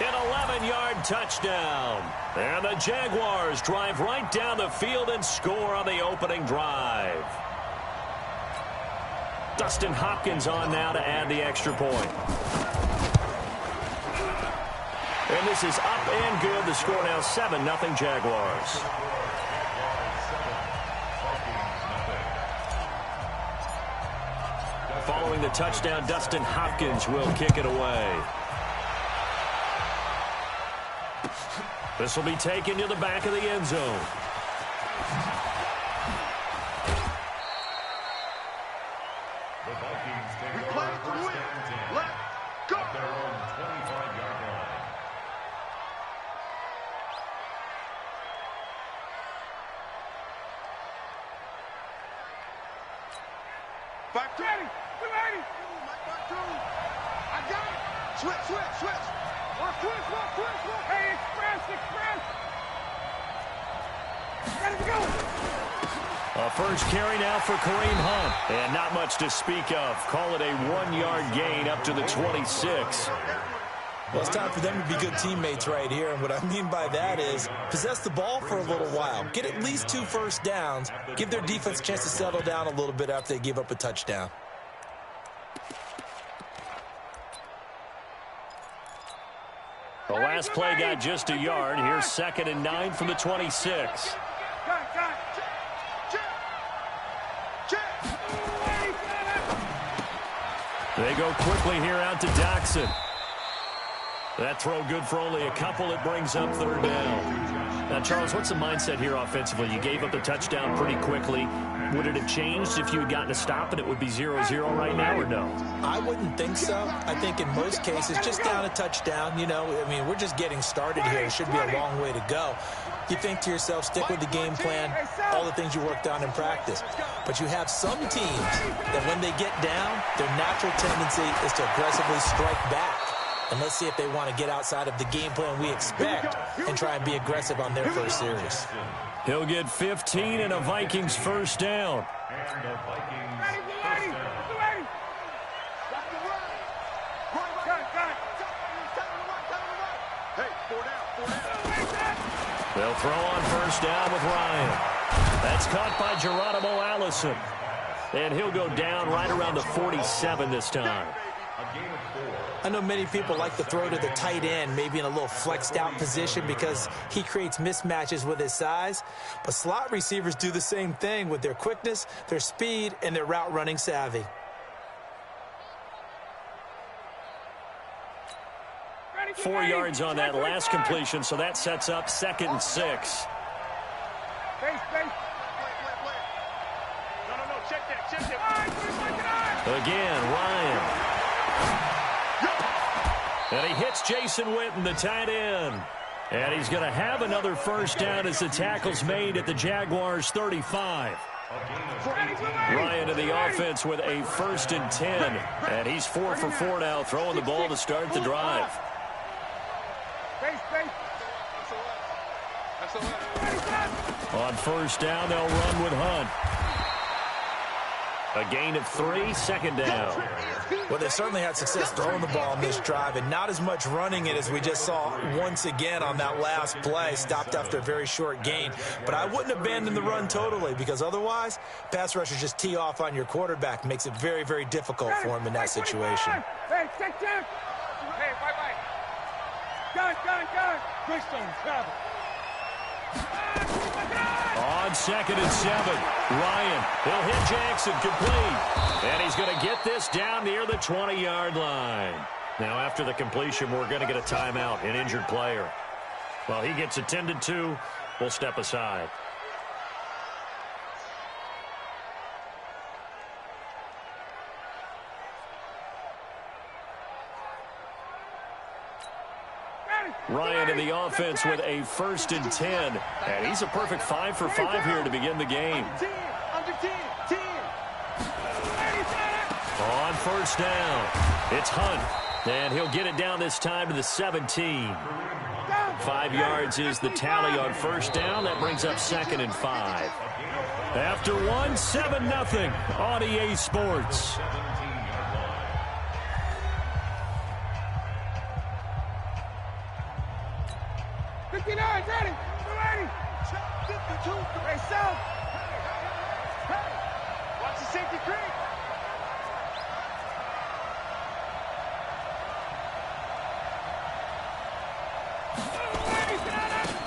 An 11-yard touchdown. And the Jaguars drive right down the field and score on the opening drive. Dustin Hopkins on now to add the extra point. And this is up and good. The score now 7-0 Jaguars. Following the touchdown, Dustin Hopkins will kick it away. This will be taken to the back of the end zone. The Vikings take over first and 10 at their own 25-yard line. Back to ready. I got it. Switch. One switch. Hey, express. Ready to go. A first carry now for Kareem Hunt. And not much to speak of. Call it a 1-yard gain up to the 26. Well, it's time for them to be good teammates right here, and what I mean by that is possess the ball for a little while. Get at least 2 first downs. Give their defense a chance to settle down a little bit after they give up a touchdown. The last play got just a yard. Here's 2nd and 9 from the 26. They go quickly here out to Doxson. That throw good for only a couple. It brings up 3rd down. Now, Charles, what's the mindset here offensively? You gave up the touchdown pretty quickly. Would it have changed if you had gotten a stop and it would be 0-0 right now, or no? I wouldn't think so. I think in most cases, just down a touchdown, you know, I mean, we're just getting started here. It should be a long way to go. You think to yourself, stick with the game plan, all the things you worked on in practice. But you have some teams that when they get down, their natural tendency is to aggressively strike back. And let's see if they want to get outside of the game plan we expect and try and be aggressive on their first series. He'll get 15 and a Vikings first down. And the Vikings first down. They'll throw on first down with Ryan. That's caught by Geronimo Allison. And he'll go down right around the 47 this time. I know many people like to throw to the tight end, maybe in a little flexed out position because he creates mismatches with his size. But slot receivers do the same thing with their quickness, their speed, and their route running savvy. Ready, 4 yards on that last completion, so that sets up 2nd and 6. Base. No, check that. Again, Ryan. And he hits Jason Witten, the tight end. And he's going to have another first down as the tackle's made at the Jaguars' 35. Ryan to the offense with a 1st and 10. And he's 4 for 4 now, throwing the ball to start the drive. On first down, they'll run with Hunt. A gain of 3, 2nd down. Well, they certainly had success throwing the ball on this drive and not as much running it as we just saw once again on that last play, stopped after a very short gain. But I wouldn't abandon the run totally because otherwise, pass rushers just tee off on your quarterback. Makes it very, very difficult for him in that situation. Hey, check. Hey, bye. Gun. Bridgestone, travel. On 2nd and 7, Ryan, he'll hit Jackson, complete. And he's going to get this down near the 20-yard line. Now, after the completion, we're going to get a timeout, an injured player. Well, he gets attended to. We'll step aside. Ryan in the offense with a 1st and 10. And he's a perfect 5 for 5 here to begin the game. On first down, it's Hunt. And he'll get it down this time to the 17. 5 yards is the tally on first down. That brings up 2nd and 5. After 7-0 on EA Sports. Watch the safety creep.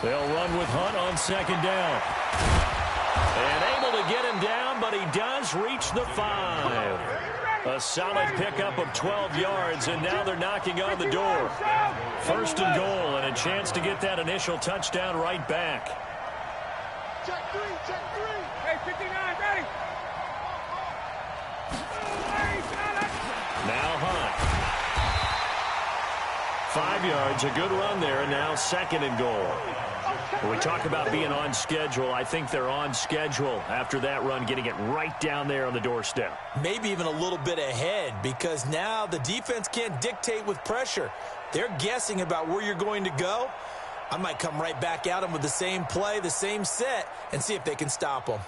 They'll run with Hunt on 2nd down. And able to get him down, but he does reach the 5. A solid pickup of 12 yards, and now they're knocking on the door. 1st and goal, and a chance to get that initial touchdown right back. Check 3, check 3. Hey, 59, ready. Now Hunt. 5 yards, a good run there, and now 2nd and goal. When we talk about being on schedule, I think they're on schedule after that run, getting it right down there on the doorstep. Maybe even a little bit ahead, because now the defense can't dictate with pressure. They're guessing about where you're going to go. I might come right back at them with the same play, the same set, and see if they can stop them.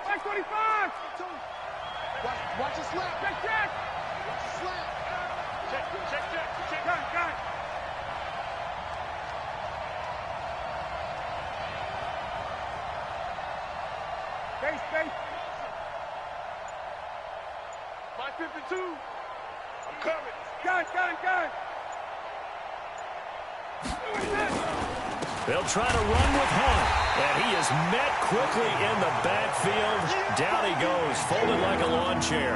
Back 25. Watch the slap. Check, check. Watch the slap. Check, check, check, check. Got it. Space. 552. I'm coming. Got it. They'll try to run with Hunt, and he is met quickly in the backfield. Down he goes, folded like a lawn chair.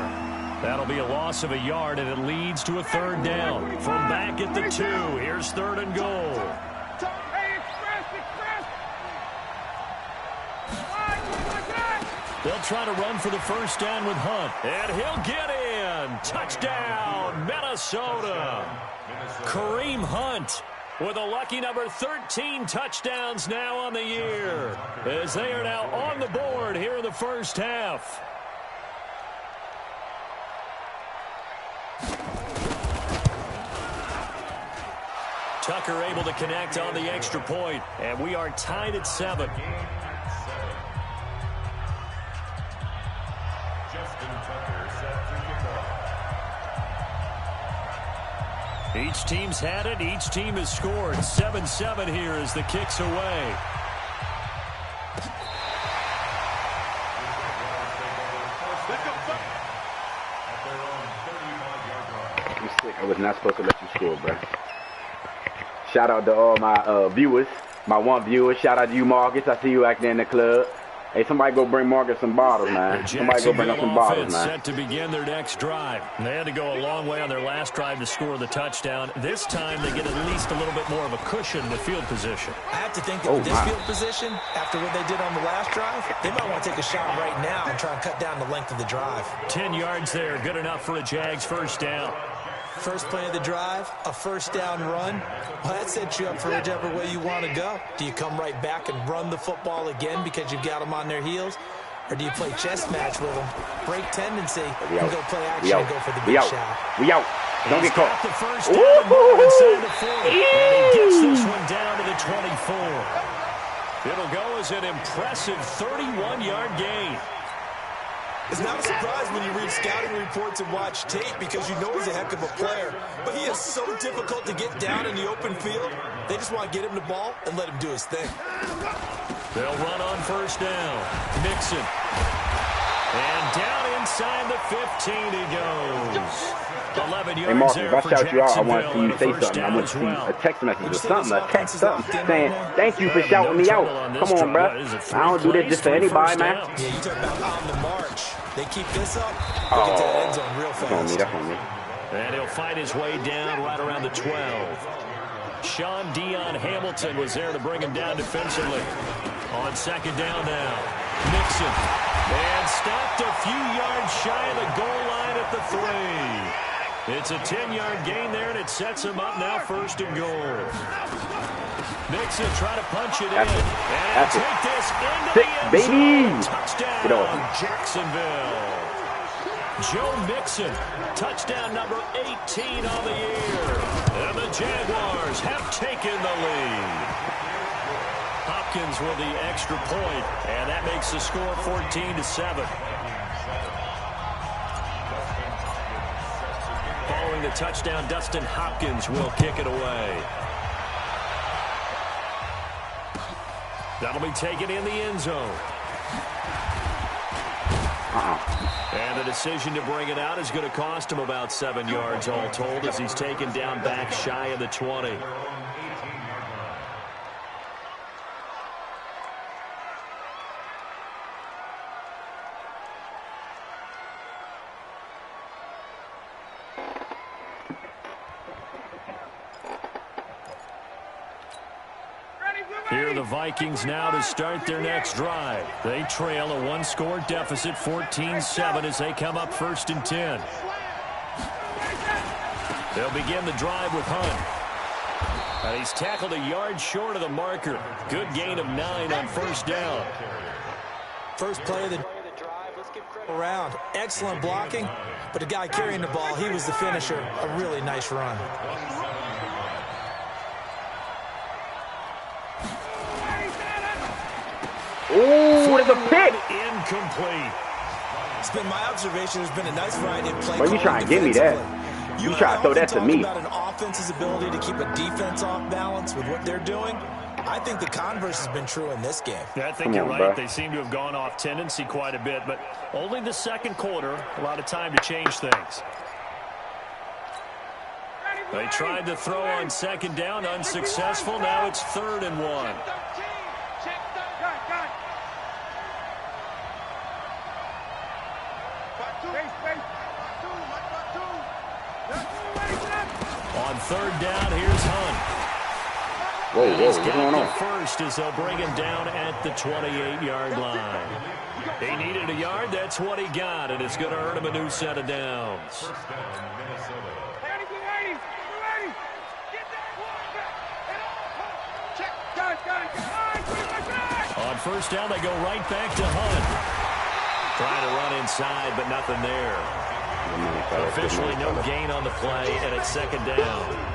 That'll be a loss of a yard, and it leads to a 3rd down. From back at the 2, here's 3rd and goal. Hey, express. They'll try to run for the 1st down with Hunt, and he'll get in. Touchdown, Minnesota. Kareem Hunt with a lucky number 13 touchdowns now on the year, as they are now on the board here in the 1st half. Tucker able to connect on the extra point, and we are tied at 7. Each team's had it. Each team has scored. 7-7 here as the kick's away. I was not supposed to let you score, bro. Shout out to all my viewers, my one viewer. Shout out to you, Marcus. I see you out there in the club. Hey, somebody go bring Marcus some bottles, man. Somebody go bring up some bottles, man. Set to begin their next drive. They had to go a long way on their last drive to score the touchdown. This time they get at least a little bit more of a cushion with field position. I have to think that with this field position, after what they did on the last drive, they might want to take a shot right now and try and cut down the length of the drive. 10 yards there, good enough for a Jags 1st down. First play of the drive, a 1st down run. Well, that sets you up for whichever way you want to go. Do you come right back and run the football again because you've got them on their heels? Or do you play chess match with them, break tendency, and go play action and go for the big shot? We out. Don't get caught. The 1st down inside the 40. And he gets this one down to the 24. It'll go as an impressive 31-yard gain. It's not a surprise when you read scouting reports and watch tape because you know he's a heck of a player. But he is so difficult to get down in the open field. They just want to get him the ball and let him do his thing. They'll run on 1st down. Mixon. And down inside the 15 he goes. 11 yards. Hey, Marcus, there if I for shout you out, I want to see you Jacksonville, say something. I want to see a text message or something, a text something, saying, thank you for shouting me out. Come on, bro. I don't do this just for anybody, man. Yeah, you talk about on the march. They keep this up, they get to the end zone real fast. That's on me. And he'll fight his way down right around the 12. Sean Dion Hamilton was there to bring him down defensively. On second down now. Mixon. And stopped a few yards shy of the goal line at the 3. It's a 10-yard gain there, and it sets him up now 1st and goal. Mixon trying to punch it in. And take this into the end zone. Touchdown, Jacksonville. Joe Mixon, touchdown number 18 on the year. And the Jaguars have taken the lead. Hopkins with the extra point, and that makes the score 14-7. Following the touchdown, Dustin Hopkins will kick it away. That'll be taken in the end zone. And the decision to bring it out is going to cost him about 7 yards all told as he's taken down back shy of the 20. Here are the Vikings now to start their next drive. They trail a one-score deficit, 14-7, as they come up 1st and 10. They'll begin the drive with Hunt. And he's tackled a yard short of the marker. Good gain of 9 on 1st down. First play of the drive. Let's give credit around. Excellent blocking, but the guy carrying the ball, he was the finisher. A really nice run. Ooh, it's a pick. Incomplete. It's been my observation. There's been a nice variety of play. Well, you trying to give me that? You try to throw that to me. About an offense's ability to keep a defense off balance with what they're doing. I think the converse has been true in this game. Yeah, I think you're right. Bro. They seem to have gone off tendency quite a bit, but only the second quarter. A lot of time to change things. They tried to throw on second down, unsuccessful. Now it's 3rd and 1. On 3rd down, here's Hunt. Whoa, He's what's going on? First as they'll bring him down at the 28-yard line. He needed a yard. That's what he got, and it's going to earn him a new set of downs. On 1st down, they go right back to Hunt. Trying to run inside, but nothing there. Officially no gain on the play, and it's 2nd down.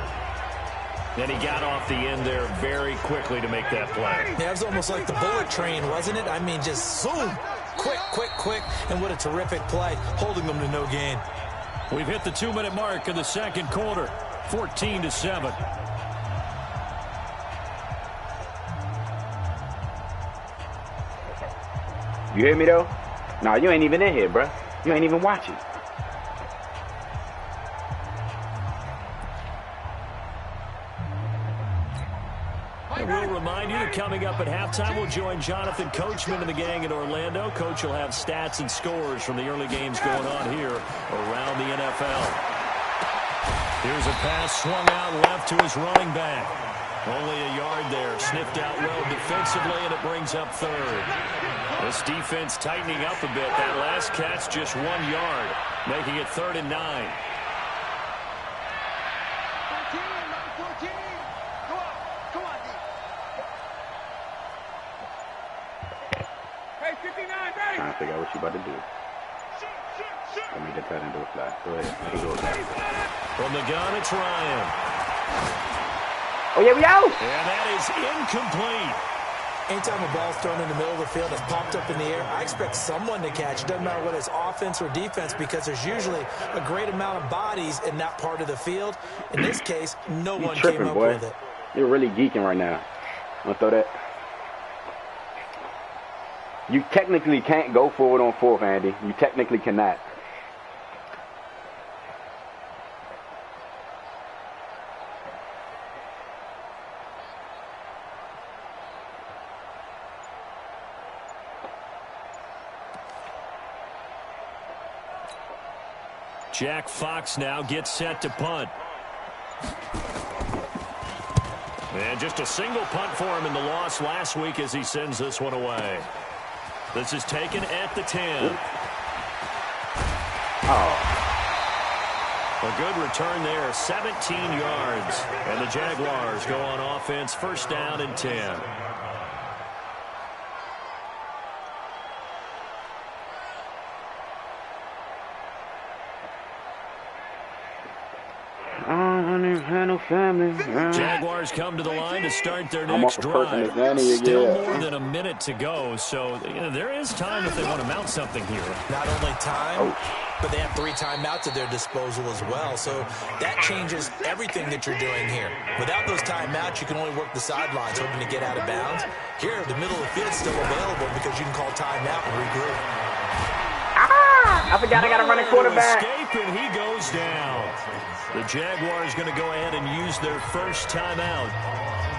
Then he got off the end there very quickly to make that play. Yeah, it was almost like the bullet train, wasn't it? I mean, just zoom, quick, and what a terrific play, holding them to no gain. We've hit the 2-minute mark in the second quarter, 14-7. You hear me, though? Nah, you ain't even in here, bro. You ain't even watching. I will remind you that coming up at halftime, we'll join Jonathan Coachman and the gang in Orlando. Coach will have stats and scores from the early games going on here around the NFL. Here's a pass swung out left to his running back. Only a yard there. Sniffed out well defensively, and it brings up 3rd. This defense tightening up a bit. That last catch just 1 yard, making it 3rd and 9. Trying to figure out what you about to do. Let me get that into a fly. Go ahead. Let me go with that. From the gun, it's Ryan. Oh, yeah, we out. And that is incomplete. Anytime a ball's thrown in the middle of the field that's popped up in the air, I expect someone to catch. It doesn't matter whether it's offense or defense, because there's usually a great amount of bodies in that part of the field. In this case, no one came up with it. You're really geeking right now. I'm gonna throw that. You technically can't go forward on 4th, Andy. You technically cannot. Jack Fox now gets set to punt. And just a single punt for him in the loss last week as he sends this one away. This is taken at the 10. Oh. A good return there, 17 yards. And the Jaguars go on offense, first down and 10. Jaguars come to the line to start their next drive. Still more than a minute to go, so there is time if they want to mount something here. Not only time, but they have 3 timeouts at their disposal as well, so that changes everything that you're doing here. Without those timeouts, you can only work the sidelines, hoping to get out of bounds. Here, the middle of the field is still available because you can call timeout and regroup. I forgot I got a running quarterback. Escape, and he goes down. The Jaguars going to go ahead and use their first timeout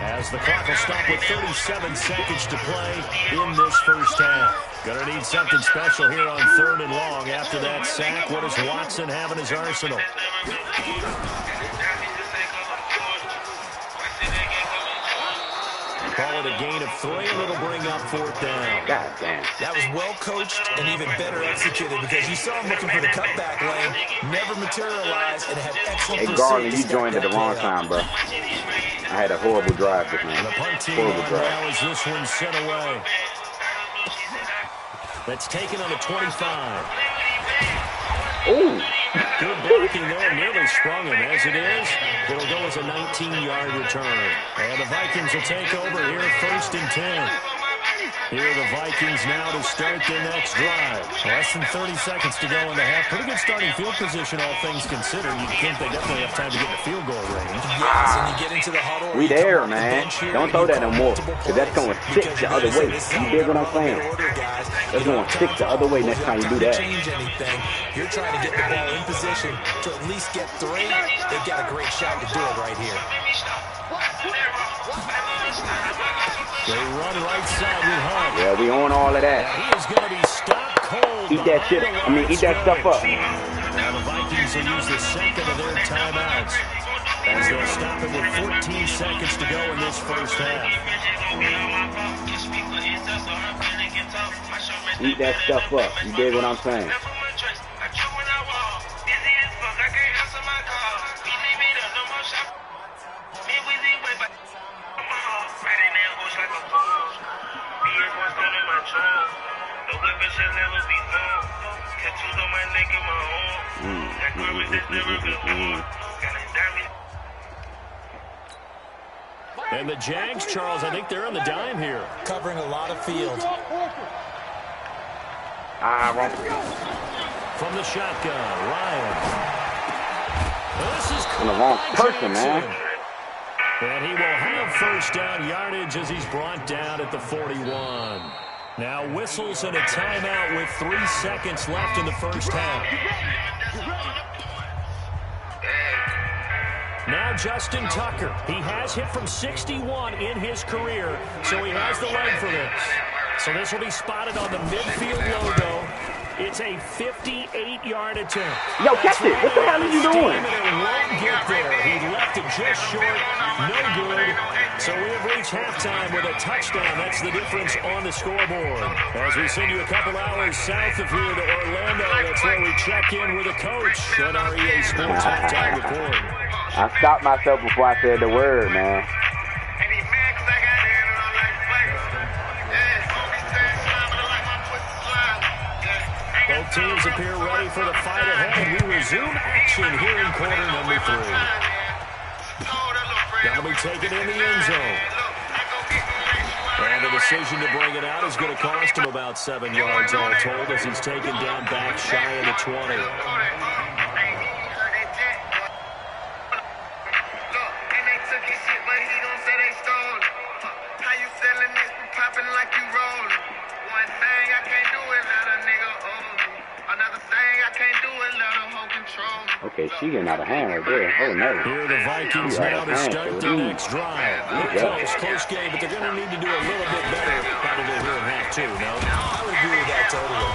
as the clock will stop with 37 seconds to play in this first half. Going to need something special here on 3rd and long after that sack. What does Watson have in his arsenal? Call it a gain of 3, and it'll bring up 4th down. God damn. That was well coached and even better executed because you saw him looking for the cutback lane, never materialized, and had excellent Hey, Garland, you joined at the wrong time, bro. I had a horrible drive this man. The punt team now as this one sent away. That's taken on the 25. Ooh. Good blocking there, nearly sprung him. As it is, it'll go as a 19-yard return. And the Vikings will take over here, 1st and 10. Here are the Vikings now to start their next drive. Less than 30 seconds to go in the half. Pretty good starting field position, all things considered. You'd think they definitely have time to get the field goal range. Yes, and you get into the huddle. We there, man. Don't throw that no more, because that's going 6 the other way. You dig what I'm saying? That's going 6 the other way next time you do that. Change anything. You're trying to get the ball in position to at least get 3. They've got a great shot to do it right here. They run right side with Hunt. Yeah, we on all of that. He is going to be stopped cold. Eat that shit. Eat that stuff up. Now the Vikings will use the second of their timeouts as they'll stop it with 14 seconds to go in this first half. Eat that stuff up. You dig what I'm saying? And the Jags, Charles, I think they're on the dime here. Covering a lot of field. From the shotgun, Ryan. This is I'm the wrong person, man. And he will have first down yardage as he's brought down at the 41. Now whistles and a timeout with 3 seconds left in the first half. Now Justin Tucker. He has hit from 61 in his career, so he has the leg for this. So this will be spotted on the midfield logo. It's a 58-yard attempt. Yo, catch it. What the hell are you doing? It won't get there. He left it just short. No good. So we have reached halftime with a touchdown. That's the difference on the scoreboard. As we send you a couple hours south of here to Orlando, that's where we check in with a coach on our EA Sports halftime report. I stopped myself before I said the word, man. Both teams appear ready for the fight ahead. We resume action here in quarter number 3. That'll be taken in the end zone. And the decision to bring it out is going to cost him about 7 yards all told as he's taken down back shy of the 20. Okay, she getting out of hand right there. Oh, no. Here are the Vikings now to start their next drive. Close game, but they're going to need to do a little bit better probably here in half 2, no? I would agree with that totally.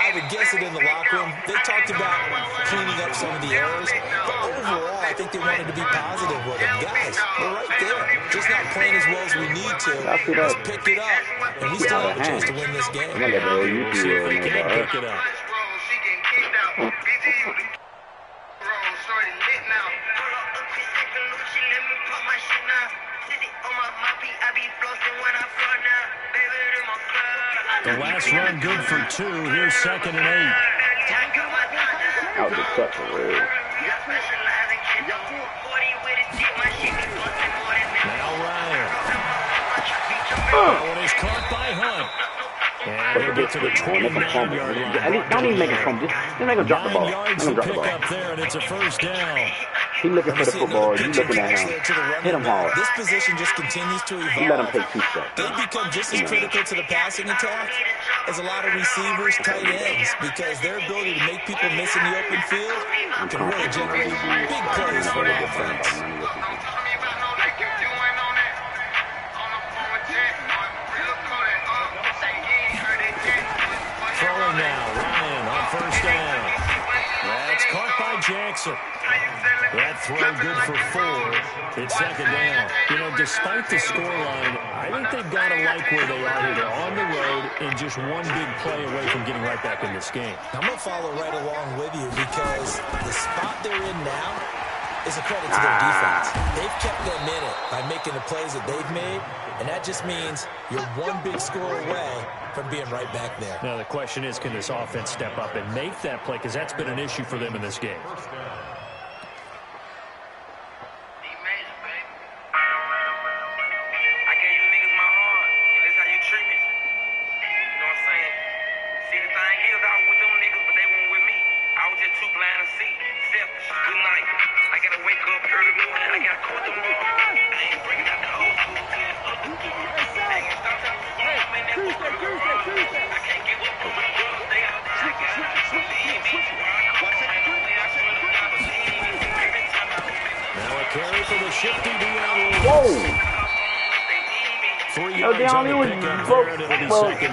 I I would guess it in the locker room. They talked about cleaning up some of the errors, but overall, I think they wanted to be positive with them. Guys, we're right there. Just not playing as well as we need to. Let's pick it up, and we still have a chance to win this game. See if we can pick it up. The last run good for 2. Here's 2nd and 8. That was a cut for real. Now Ryan. That one is caught by Hunt. And he'll get to the 29-yard line. Don't even make him come. Just make him drop the ball. 9 yards to pick up there, and it's a first down. He looking for the football. You looking at him. Hit him hard. This position just continues to evolve. You let him take 2 steps. They become just as critical to the passing attack as a lot of receivers, tight ends, because their ability to make people miss in the open field can really generate big plays for the offense. Throwing now, Ryan on first down. That's caught by Jackson. That throw good for 4. It's 2nd down. You know, despite the scoreline, I think they've got to like where they are here. They're on the road and just one big play away from getting right back in this game. I'm going to follow right along with you because the spot they're in now is a credit to their defense. They've kept them in it by making the plays that they've made, and that just means you're one big score away from being right back there. Now, the question is, can this offense step up and make that play? Because that's been an issue for them in this game.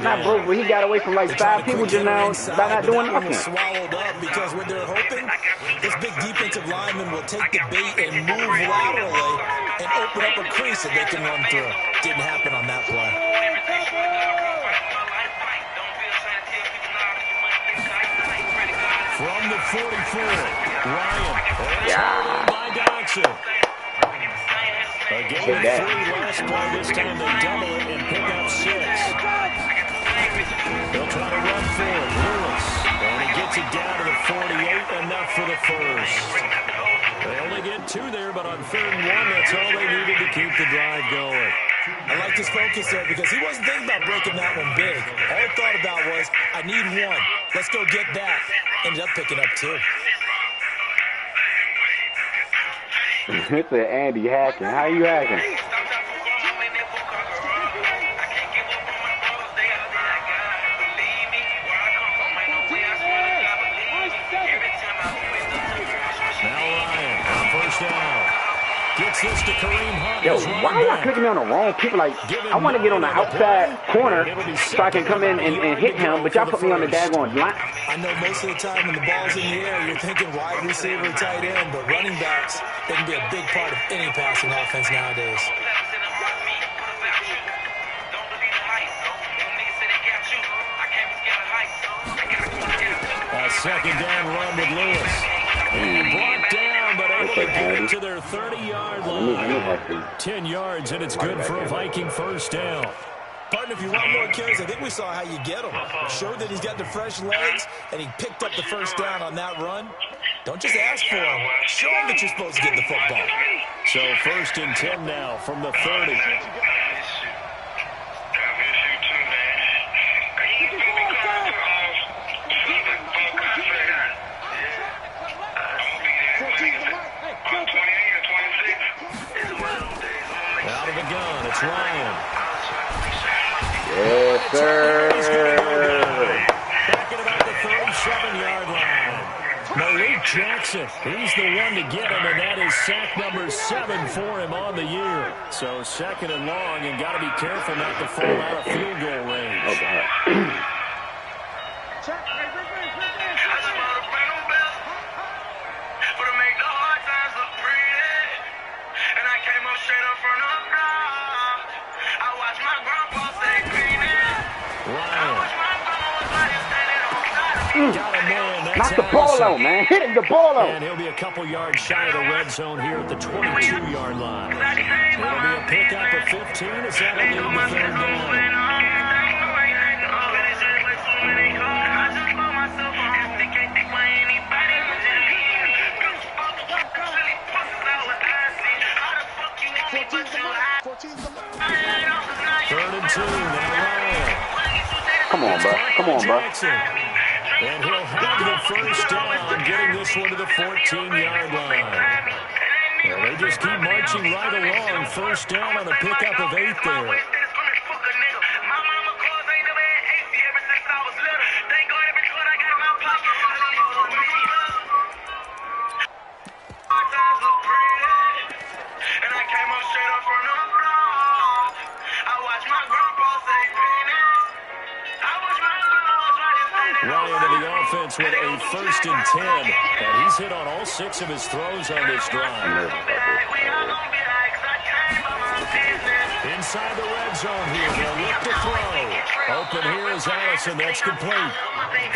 Not broke, but he got away from like 5 people just now by not doing nothing. Swallowed up because what they're hoping, this big defensive lineman will take the bait and move laterally and open up a crease that they can run through. Didn't happen on that play. From the 44, Ryan. By Dodson. Again, 3 last play. This time they double it and pick up 6. They'll try to run for it. Lewis. And he gets it down to the 48. Enough for the first. They only get 2 there, but on 3rd and 1, that's all they needed to keep the drive going. I like his focus there because he wasn't thinking about breaking that one big. All he thought about was, I need 1. Let's go get that. Ended up picking up 2. It's an Andy hacking. How you hacking? Gets this to Kareem Hunt. Yo, why are y'all clicking me on the wrong people? Like, I want to get on the outside corner so I can come in and hit him, but y'all put me on the daggone line. I know most of the time when the ball's in the air, you're thinking wide receiver, tight end, but running backs, they can be a big part of any passing offense nowadays. A 2nd down run with Lewis. And brought down, but able to get it to their 30-yard line. 10 yards, and it's good for a Viking first down. Partner, if you want more carries, I think we saw how you get him. Showed that he's got the fresh legs, and he picked up the first down on that run. Don't just ask for him. Show him that you're supposed to get the football. So 1st and 10 now from the 30. Out of the gun, it's Ryan. Yes, sir. Back at about the 37-yard line. Malik Jackson, he's the one to get him, and that is sack number 7 for him on the year. So 2nd and long, and got to be careful not to fall out of field goal range. Okay. Check. Knock the ball out, man. Hit him the ball out. And he'll be a couple yards shy of the red zone here at the 22-yard line. It'll be a pickup of 15 as that'll lead to third down. Third and 2. Come on, bro. Come on, bro. And he'll have the first down, getting this one to the 14-yard line. And they just keep marching right along. First down on a pickup of 8 there. With a first and 10, and he's hit on all 6 of his throws on this drive. Inside the red zone here, they'll look to throw. Open here is Allison, that's complete.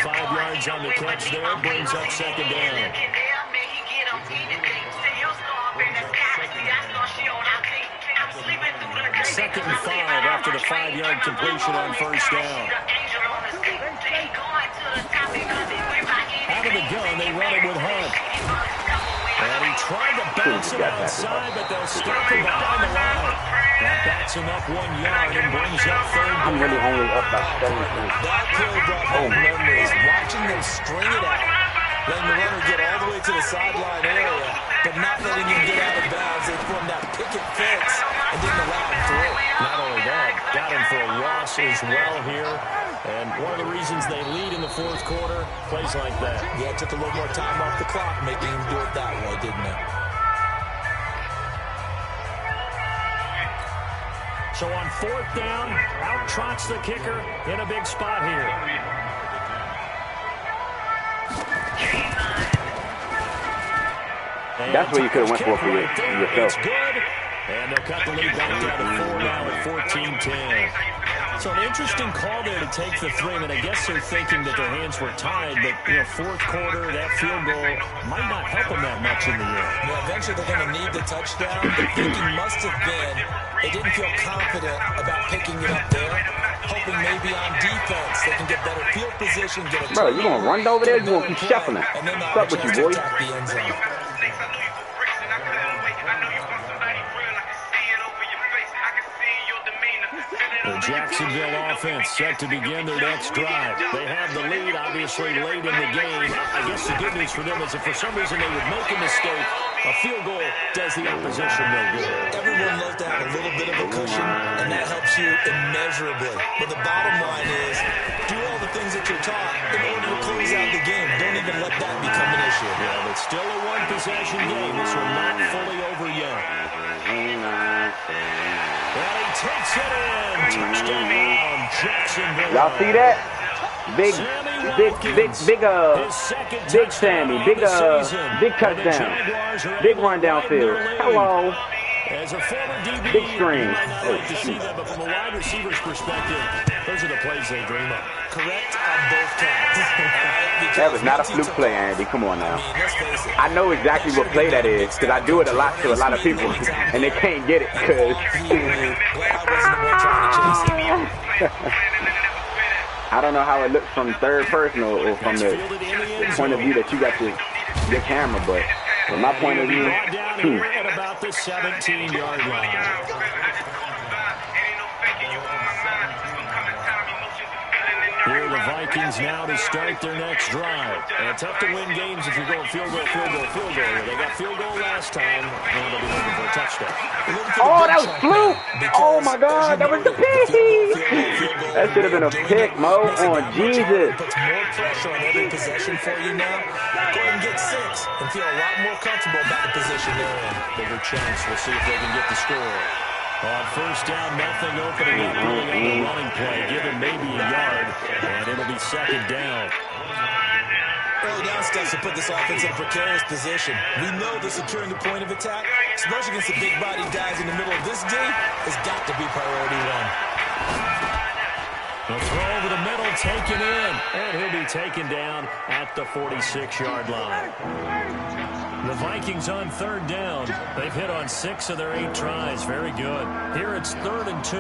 5 yards on the catch there, brings up second down. Second and 5 after the 5-yard completion on first down. Out of the gun, they run it with Hunt. And he tried to bounce it outside, but they'll stop him behind the line. That backs him up 1 yard and brings up third down. I'm really only up by 7. That play brought home memories. Watching them string it out, letting the runner get all the way to the sideline area, but not letting him get out of bounds. They formed that picket fence and didn't allow him through. Not only that, got him for a loss as well here. And one of the reasons they lead in the fourth quarter, plays like that. Yeah, it took a little more time off the clock, making him do it that way, didn't it? So on fourth down, out trots the kicker in a big spot here. That's what you could have went for yourself. It's good. And they'll cut the lead back down to 4 now at 14-10. So an interesting call there to take the 3. And I guess they're thinking that their hands were tied, but fourth quarter, that field goal might not help them that much in the end. Well, eventually they're going to need the touchdown. The thinking must have been they didn't feel confident about picking it up there, hoping maybe on defense they can get better field position, get a bro, you gonna run over there? You gonna keep shuffling? What's up with you, boy? The Jacksonville offense set to begin their next drive. They have the lead, obviously, late in the game. I guess the good news for them is if for some reason they would make a mistake, a field goal does the opposition no good. Everyone loves to have a little bit of a cushion, and that helps you immeasurably. But the bottom line is, do all the things that you're taught in order to close out the game. Don't even let that become an issue. Yeah, but still a one-possession game. This one not fully over yet. And he takes it in. Touchdown, Jacksonville. Y'all see that? Big Sammy. Big touchdown. Big run downfield. Hello. As a former DB, big screen. You might not like to see that, but from a wide receiver's perspective, those are the plays they dream of. Correct on both counts. That was not a fluke play, Andy. Come on now. I know exactly what play that is because I do it a lot to a lot of people, and they can't get it because I don't know how it looks from third person or from the point of view that you got your camera, but from my point of view, at about the 17-yard line. Here are the Vikings now to start their next drive. And tough to win games if you're going field goal. They got field goal last time. Now they'll be looking for a touchdown. Oh, that was fluke. Oh, my God. That was the pick. That should have been a pick, Mo, on Jesus. Puts more pressure on every possession for you now. Go ahead and get 6 and feel a lot more comfortable about the position they're in. Bigger chance. We'll see if they can get the score. On first down, nothing opening up really on the running play. Give him maybe a yard, and it'll be second down. Early down steps to put this offense in a precarious position. We know they're securing the point of attack, especially against the big-bodied guys in the this D has got to be priority one. The throw over the middle, taken in, and he'll be taken down at the 46-yard line. The Vikings on 3rd down. They've hit on 6 of their 8 tries. Very good. Here it's 3rd and 2.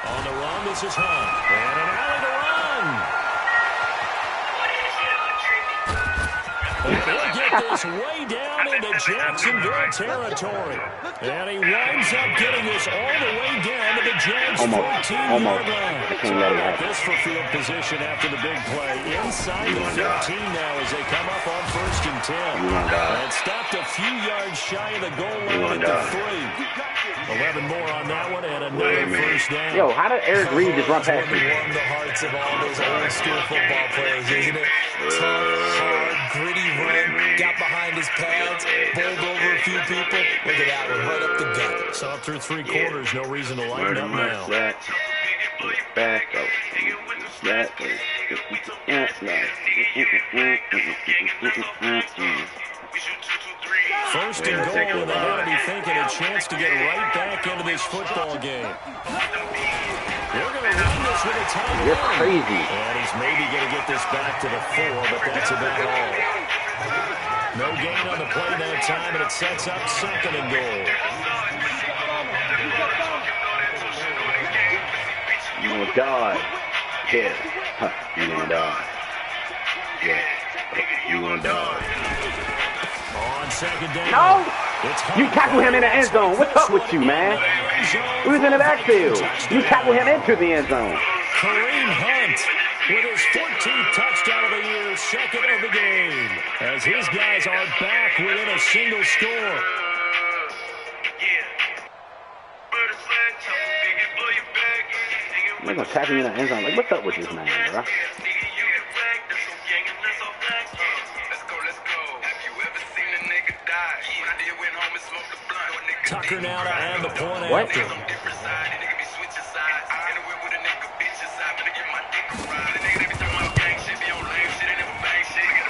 On the run, this is Hunt. And an alley to run. He'll get this way down into Jacksonville territory. And he winds up getting this all the way down to the Jags' 14-yard line. This for field position after the big play. Inside the 14 now as they come up on 1st and 10. And stopped a few yards shy of the goal line at the 3. 11 more on that one and another first down. Yo, how did Eric Reed just run past me? Warm the hearts of all those old school football players, isn't it? Tough, hard, gritty run, got behind his pads, bowled over a few people. Look at that one, right up the gut. So through 3 quarters, no reason to lighten up now. Back up. First and goal, and they got to be thinking a chance to get right back into this football game. They're going to run this with a tight You're end. crazy. And he's maybe going to get this back to the 4, but that's about all. No gain on the play that time, and it sets up 2nd and goal. You gonna die. Yeah. Huh. You gonna die. Yeah. You gonna die. On 2nd down. No! You tackle him in the end zone. What's up with you, man? Who's in the backfield? You tackle him into the end zone. Kareem Hunt with his 14th touchdown of the year, 2nd of the game, as his guys are back within a single score. I'm gonna tackle you in the end zone. Like, what's up with this man, bro? Tucker now to add the point What? after.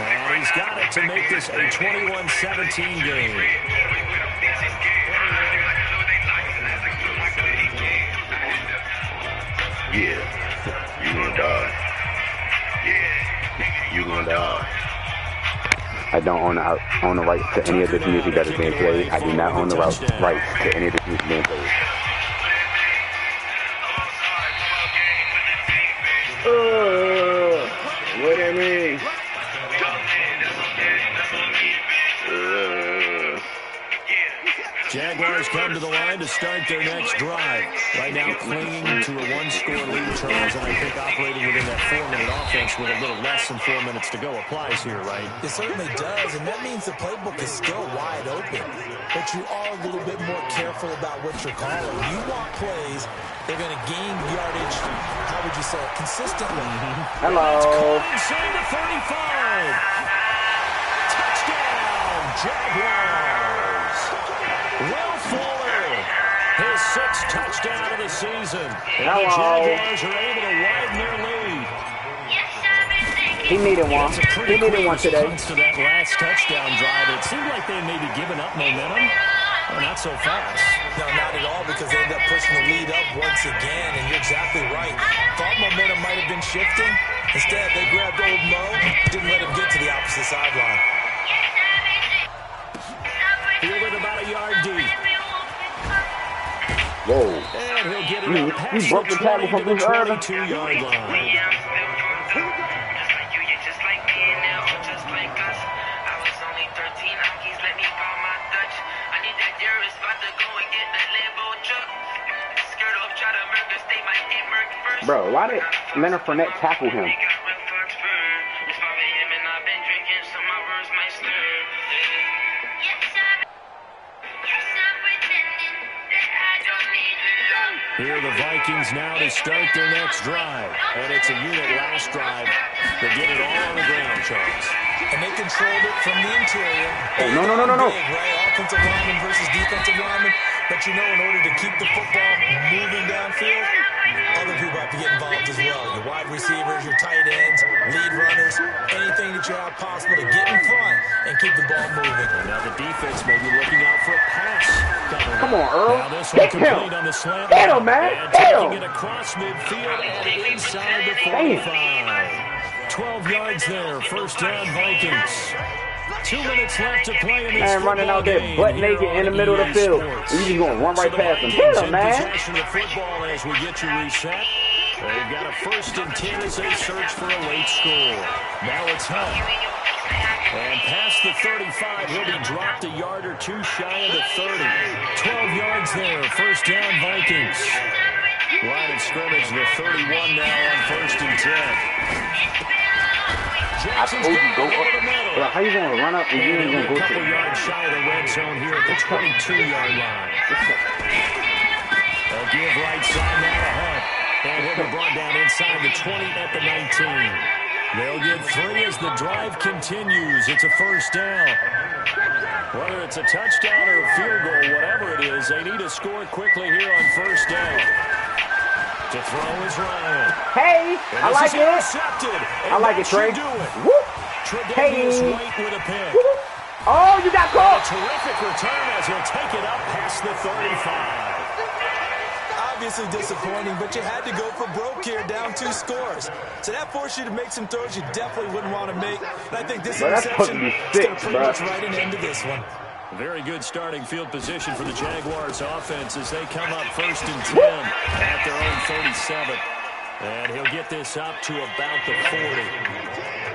And he's got it to make this a 21-17 game. Yeah. You gonna die. Yeah. You gonna die. I don't own the rights to any of this music that is being played. I do not own the rights to any of this music being played. What do you mean? Jaguars come to the line to start their next drive. Right now clinging to a 1-score lead, Charles, and I think operating within that 4-minute offense with a little less than 4 minutes to go applies here, right? It certainly does, and that means the playbook is still wide open. But you are a little bit more careful about what you're calling. You want plays, they're going to gain yardage, how would you say it, consistently. Hello. Inside the 35. Touchdown, Jaguars. Will Fuller, his 6th touchdown of the season. And the Jaguars are able to widen their lead. He needed one. He needed one today. To that last touchdown drive, it seemed like they may be giving up momentum. Oh, not so fast. No, not at all, because they ended up pushing the lead up once again, and you're exactly right. Thought momentum might have been shifting. Instead, they grabbed old Mo, didn't let him get to the opposite sideline. Fielded about a yard deep. Whoa. And he'll get it up past You broke the tackle from Bruce Irvin. 22-yard line. Bro, why did Leonard Fournette tackle him? Here are the Vikings now to start their next drive. And it's a unit last drive that did it all on the ground, Charles. And they controlled it from the interior. Oh, no. Big, right? Offensive lineman versus defensive lineman. But you know, in order to keep the football moving downfield, other people have to get involved as well. Your wide receivers, your tight ends, lead this. Anything that you have possible to get in front and keep the ball moving. Now the defense may be looking out for a pass. Come on, Earl. Now this one Hit complete him. on the slant. Hit him, man. And Hit taking him. it across midfield and inside the 45. 12 yards there. First down, Vikings. 2 minutes left to play in this Man, running out there game butt here naked in the on middle of the field. Sports. You just gonna run right So past him. the Hit Vikings him, in man. possession of football as we get you reset. They've got a 1st and 10 as they search for a late score. Now it's Hunt. And past the 35, he'll be dropped a yard or two shy of the 30. 12 yards there. First down, Vikings. Line of scrimmage, the 31 now on 1st and 10. I told you, go up. Bro, how you gonna run up and you ain't gonna go a to couple the yards shy of the red zone here at the 22-yard line. They'll give right side now to Hunt. And he'll be brought down inside the 20 at the 19. They'll get 3 as the drive continues. It's a first down. Whether it's a touchdown or a field goal, whatever it is, they need to score quickly here on first down. To throw is Ryan. Hey, I like it. I like it, Trey. Whoop. Hey. With a pick. Whoop. Oh, you got caught. A terrific return as he'll take it up past the 35. Obviously disappointing, but you had to go for broke here, down 2 scores. So that forced you to make some throws you definitely wouldn't want to make. And I think this interception is going to pretty much write an end to this one. Very good starting field position for the Jaguars offense as they come up 1st and 10 at their own 37. And he'll get this up to about the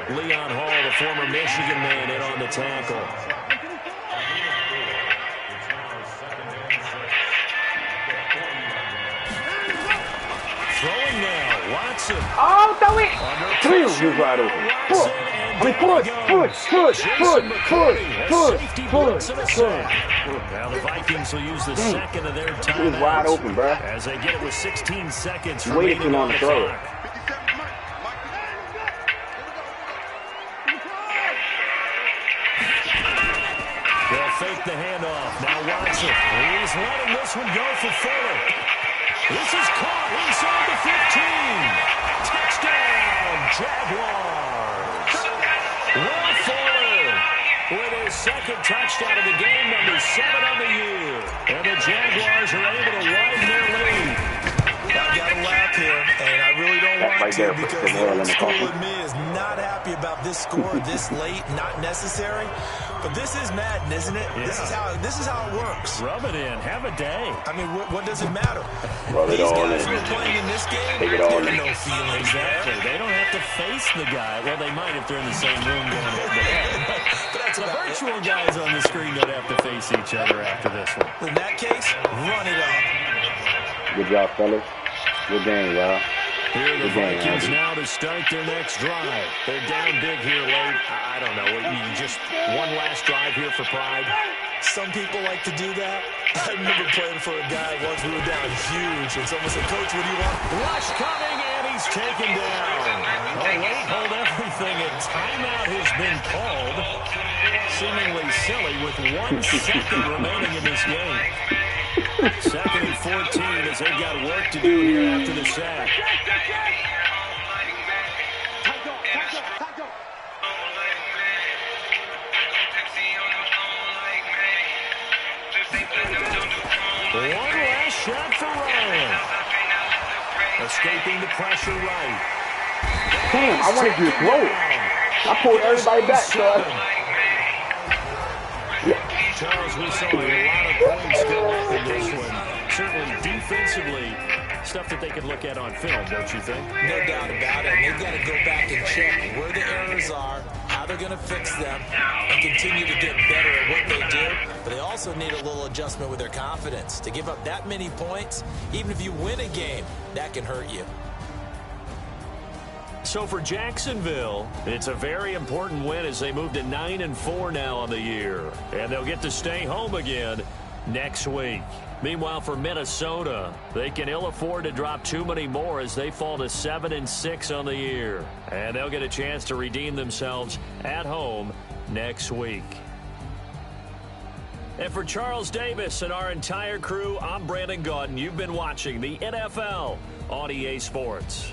40. Leon Hall, the former Michigan man, in on the tackle. Throwing now, Watson. Oh, throw it. Clear, you wide open. Push. Now the Vikings will use the second of their timeouts. He was wide open, bro. As they get it with 16 seconds Waited remaining on the throw it. clock. They'll fake the handoff. Now Watson. He's letting this one go for Fuller. This is caught inside the 15. Touchdown, Jaguars. Will Fuller with his second touchdown of the game, number 7 on the year. And the Jaguars are able to widen their lead. I've got to laugh here, and I really don't want right to there, because the the nail in old the school coffin. in me is not happy about this score this late, not necessary. But this is Madden, isn't it? Yeah. This is how it works. Rub it in. Have a day. I mean, what does it matter? Rub it These all guys in. who are playing in this game, Take it there all are in. no feelings there. Exactly. They don't have to face the guy. Well, they might if they're in the same room going head to head. But that's The about it. virtual guys on the screen don't have to face each other after this one. In that case, run it up. Good job, fellas. Good game, y'all. Here are the Good game, Vikings Andy. now to start their next drive. They're down big here late. I don't know. You just one last drive here for pride. Some people like to do that. I remember playing for a guy once. We were down huge, and someone said, "Coach, what do you want?" Rush coming, and he's taken down. A late hold everything, and timeout has been called. Seemingly silly with 1 second remaining in this game. 2nd and 14 as they've got work to do here after the sack. One last shot for Ryan. Escaping the pressure right. Damn, I wanted you to throw it. I pulled everybody back, so Charles, we saw a lot of points go up in this one. Certainly defensively, stuff that they could look at on film, don't you think? No doubt about it. And they've got to go back and check where the errors are, how they're going to fix them, and continue to get better at what they do. But they also need a little adjustment with their confidence. To give up that many points, even if you win a game, that can hurt you. So for Jacksonville, it's a very important win as they move to 9-4 now on the year. And they'll get to stay home again next week. Meanwhile, for Minnesota, they can ill afford to drop too many more as they fall to 7-6 on the year. And they'll get a chance to redeem themselves at home next week. And for Charles Davis and our entire crew, I'm Brandon Gaudin. You've been watching the NFL on EA Sports.